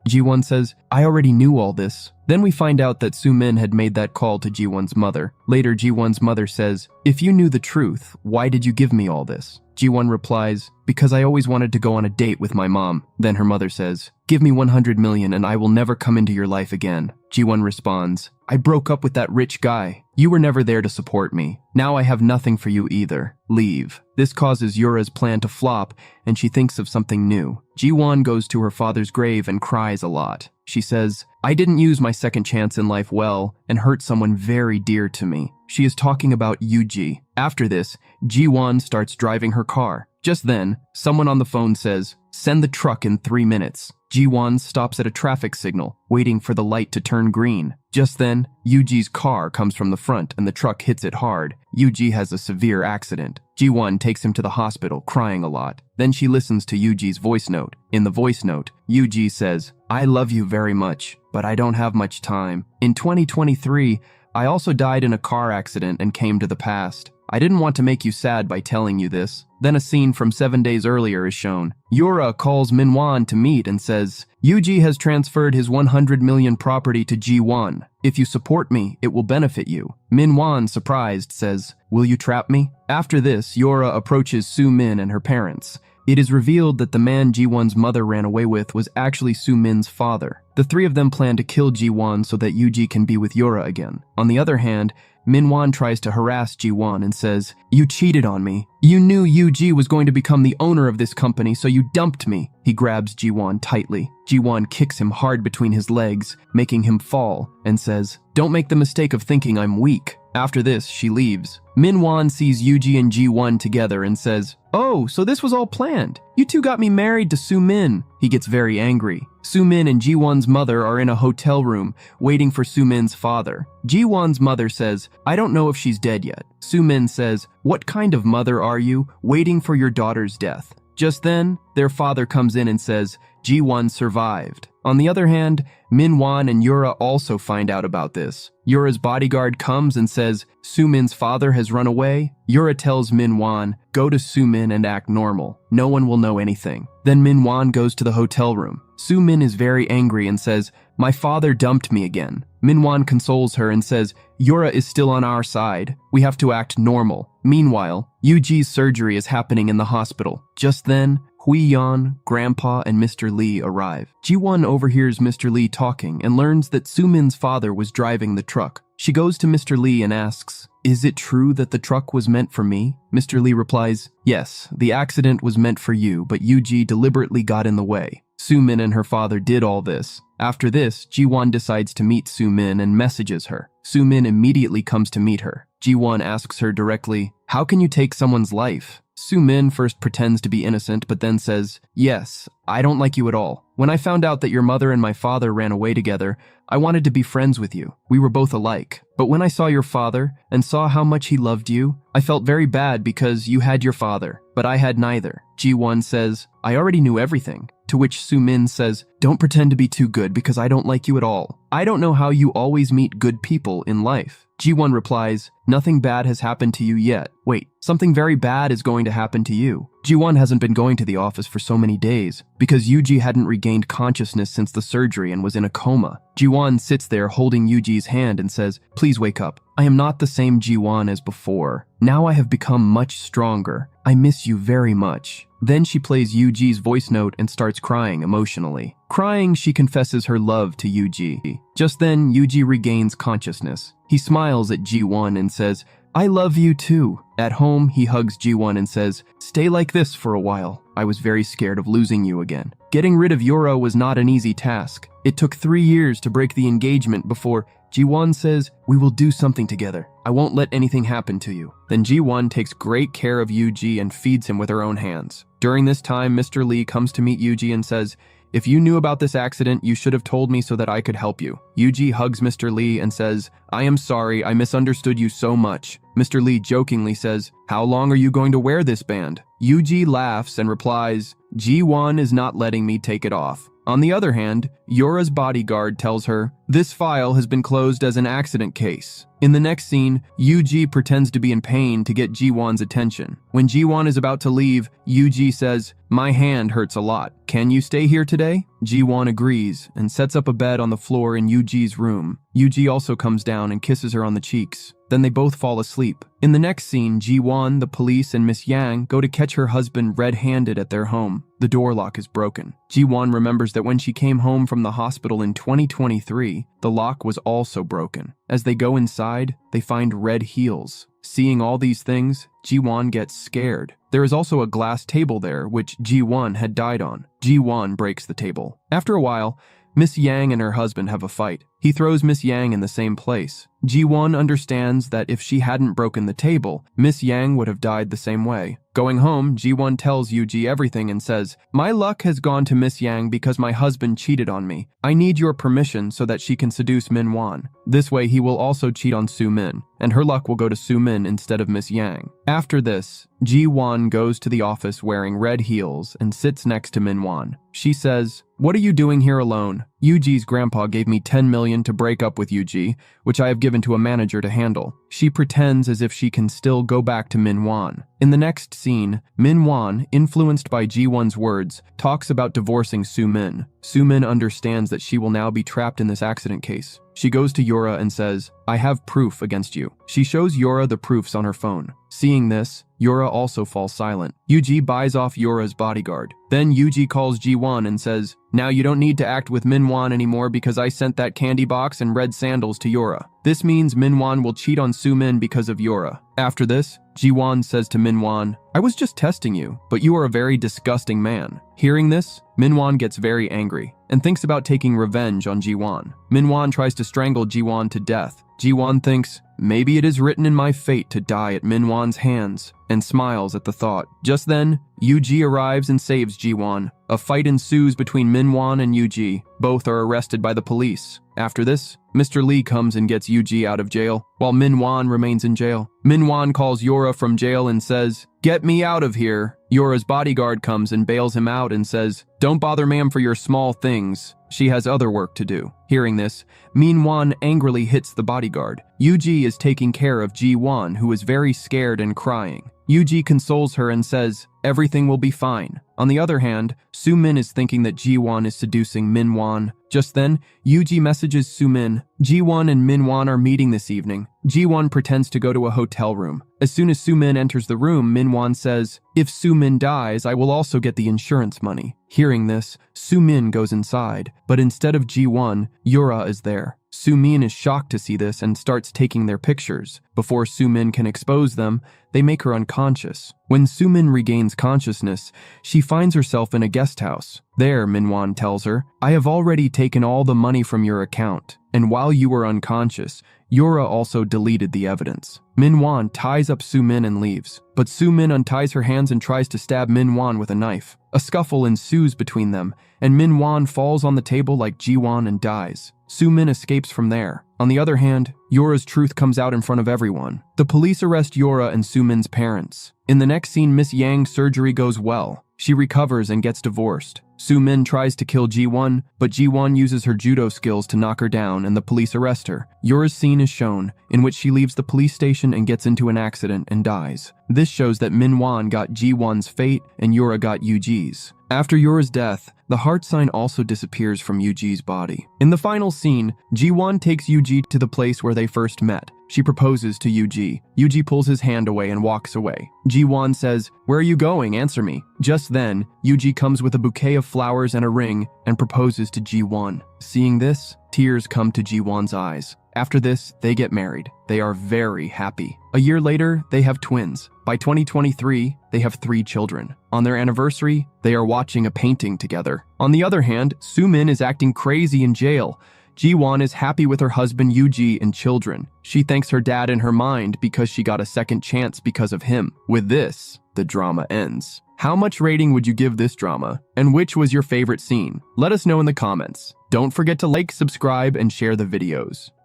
Ji-won says, "I already knew all this." Then we find out that Soo-min had made that call to Ji-won's mother. Later, Ji-won's mother says, "If you knew the truth, why did you give me all this?" Ji-won replies, "Because I always wanted to go on a date with my mom." Then her mother says, "Give me 100 million and I will never come into your life again." Ji-won responds, "I broke up with that rich guy. You were never there to support me. Now I have nothing for you either. Leave." This causes Yura's plan to flop and she thinks of something new. Ji-won goes to her father's grave and cries a lot. She says, "I didn't use my second chance in life well and hurt someone very dear to me." She is talking about Yuji. After this, Ji-won starts driving her car. Just then, someone on the phone says, "Send the truck in 3 minutes." Ji-won stops at a traffic signal, waiting for the light to turn green. Just then, Yuji's car comes from the front and the truck hits it hard. Yuji has a severe accident. Ji-won takes him to the hospital, crying a lot. Then she listens to Yuji's voice note. In the voice note, Yuji says, "I love you very much, but I don't have much time. In 2023, I also died in a car accident and came to the past. I didn't want to make you sad by telling you this." Then a scene from 7 days earlier is shown. Yura calls Min-won to meet and says, "Yuji has transferred his 100 million property to Ji-won. If you support me, it will benefit you." Min-won, surprised, says, "Will you trap me?" After this, Yura approaches Soo-min and her parents. It is revealed that the man Ji-won's mother ran away with was actually Soo-min's father. The three of them plan to kill Ji-won so that Yuji can be with Yura again. On the other hand, Min-won tries to harass Ji-won and says, "You cheated on me. You knew Yuji was going to become the owner of this company, so you dumped me." He grabs Ji-won tightly. Ji-won kicks him hard between his legs, making him fall, and says, "Don't make the mistake of thinking I'm weak." After this, she leaves. Min-won sees Yuji and Ji-won together and says, "Oh, so this was all planned. You two got me married to Soo-min." He gets very angry. Soo-min and Ji-won's mother are in a hotel room, waiting for Soo-min's father. Ji-won's mother says, "I don't know if she's dead yet." Soo-min says, "What kind of mother are you, waiting for your daughter's death?" Just then, their father comes in and says, Ji-won survived. On the other hand, Min-won and Yura also find out about this. Yura's bodyguard comes and says, "Soo-min's father has run away." Yura tells Min-won, "Go to Soo-min and act normal. No one will know anything." Then Min-won goes to the hotel room. Soo-min is very angry and says, "My father dumped me again." Min-won consoles her and says, "Yura is still on our side. We have to act normal." Meanwhile, Yuji's surgery is happening in the hospital. Just then, Hui-yeon, Grandpa, and Mr. Lee arrive. Ji-won overhears Mr. Lee talking and learns that Soo-min's father was driving the truck. She goes to Mr. Lee and asks, "Is it true that the truck was meant for me?" Mr. Lee replies, "Yes, the accident was meant for you, but Yuji deliberately got in the way. Soo-min and her father did all this." After this, Ji-won decides to meet Soo-min and messages her. Soo-min immediately comes to meet her. Ji-won asks her directly, "How can you take someone's life?" Soo-min first pretends to be innocent, but then says, "Yes, I don't like you at all. When I found out that your mother and my father ran away together, I wanted to be friends with you. We were both alike. But when I saw your father and saw how much he loved you, I felt very bad because you had your father, but I had neither." Ji-won says, "I already knew everything." To which Soo-min says, "Don't pretend to be too good because I don't like you at all. I don't know how you always meet good people in life." Ji-won replies, "Nothing bad has happened to you yet. Wait, something very bad is going to happen to you." Ji-won hasn't been going to the office for so many days because Yuji hadn't regained consciousness since the surgery and was in a coma. Ji-won sits there holding Yuji's hand and says, "Please wake up. I am not the same Ji-won as before. Now I have become much stronger. I miss you very much. Then she plays Yuji's voice note and starts crying emotionally. Crying, she confesses her love to Yuji. Just then, Yuji regains consciousness. He smiles at Ji-won and says, I love you too. At home, he hugs Ji-won and says, stay like this for a while. I was very scared of losing you again. Getting rid of Yura was not an easy task. It took 3 years to break the engagement before Ji-won says, we will do something together. I won't let anything happen to you. Then Ji-won takes great care of Yuji and feeds him with her own hands. During this time, Mr. Lee comes to meet Yuji and says, if you knew about this accident, you should have told me so that I could help you. Yuji hugs Mr. Lee and says, I am sorry, I misunderstood you so much. Mr. Lee jokingly says, how long are you going to wear this band? Yuji laughs and replies, Ji-won is not letting me take it off. On the other hand, Yura's bodyguard tells her, this file has been closed as an accident case. In the next scene, Yuji pretends to be in pain to get Ji-won's attention. When Ji-won is about to leave, Yuji says, my hand hurts a lot. Can you stay here today? Ji-won agrees and sets up a bed on the floor in Yuji's room. Yuji also comes down and kisses her on the cheeks. Then they both fall asleep. In the next scene, Ji-won, the police, and Miss Yang go to catch her husband red-handed at their home. The door lock is broken. Ji-won remembers that when she came home from the hospital in 2023, the lock was also broken. As they go inside, they find red heels. Seeing all these things, Ji-won gets scared. There is also a glass table there, which Ji-won had died on. Ji-won breaks the table. After a while, Miss Yang and her husband have a fight. He throws Miss Yang in the same place. Ji-won understands that if she hadn't broken the table, Miss Yang would have died the same way. Going home, Ji-won tells Yuji everything and says, my luck has gone to Miss Yang because my husband cheated on me. I need your permission so that she can seduce Min-won. This way he will also cheat on Soo-min, and her luck will go to Soo-min instead of Miss Yang. After this, Ji-won goes to the office wearing red heels and sits next to Min-won. She says, what are you doing here alone? Yuji's grandpa gave me 10 million to break up with Yuji, which I have given to a manager to handle. She pretends as if she can still go back to Min-won. In the next scene, Min-won, influenced by Ji-won's words, talks about divorcing Soo-min. Soo-min understands that she will now be trapped in this accident case. She goes to Yura and says, I have proof against you. She shows Yura the proofs on her phone. Seeing this, Yura also falls silent. Yuji buys off Yura's bodyguard. Then Yuji calls Ji-won and says, now you don't need to act with Min-won anymore because I sent that candy box and red sandals to Yura. This means Min-won will cheat on Soo-min because of Yura. After this, Ji-won says to Min-won, I was just testing you, but you are a very disgusting man. Hearing this, Min-won gets very angry and thinks about taking revenge on Ji-won. Min-won tries to strangle Ji-won to death. Ji-won thinks, maybe it is written in my fate to die at Min-won's hands, and smiles at the thought. Just then, Yuji arrives and saves Ji-won. A fight ensues between Min-won and Yuji. Both are arrested by the police. After this, Mr. Lee comes and gets Yuji out of jail, while Min-won remains in jail. Min-won calls Yura from jail and says, get me out of here. Yura's bodyguard comes and bails him out and says, don't bother ma'am for your small things. She has other work to do. Hearing this, Min-won angrily hits the bodyguard. Yuji is taking care of Ji-won, who is very scared and crying. Yuji consoles her and says, everything will be fine. On the other hand, Soo-min is thinking that Ji-won is seducing Min-won. Just then, Yuji messages Soo-min. Ji-won and Min-won are meeting this evening. Ji-won pretends to go to a hotel room. As soon as Soo-min enters the room, Min-won says, if Soo-min dies, I will also get the insurance money. Hearing this, Soo-min goes inside, but instead of Ji-won, Yura is there. Soo-min is shocked to see this and starts taking their pictures. Before Soo-min can expose them, they make her unconscious. When Soo-min regains consciousness, she finds herself in a guest house. There, Min-won tells her, I have already taken all the money from your account, and while you were unconscious, Yura also deleted the evidence. Min-won ties up Soo-min and leaves, but Soo-min unties her hands and tries to stab Min-won with a knife. A scuffle ensues between them, and Min-won falls on the table like Ji-won and dies. Soo-min escapes from there. On the other hand, Yura's truth comes out in front of everyone. The police arrest Yura and Soo-min's parents. In the next scene, Miss Yang's surgery goes well. She recovers and gets divorced. Soo-min tries to kill Ji-won, but Ji-won uses her judo skills to knock her down and the police arrest her. Yura's scene is shown, in which she leaves the police station and gets into an accident and dies. This shows that Min-won got Ji-won's fate and Yura got Yuji's. After Yura's death, the heart sign also disappears from Yuji's body. In the final scene, Ji-won takes Yuji to the place where they first met. She proposes to Yuji. Yuji pulls his hand away and walks away. Ji-won says, "Where are you going? Answer me." Just then, Yuji comes with a bouquet of flowers and a ring and proposes to Ji-won. Seeing this, tears come to Ji-won's eyes. After this, they get married. They are very happy. A year later, they have twins. By 2023, they have 3 children. On their anniversary, they are watching a painting together. On the other hand, Soo-min is acting crazy in jail. Ji-won is happy with her husband Yuji and children. She thanks her dad in her mind because she got a second chance because of him. With this, the drama ends. How much rating would you give this drama? And which was your favorite scene? Let us know in the comments. Don't forget to like, subscribe, and share the videos.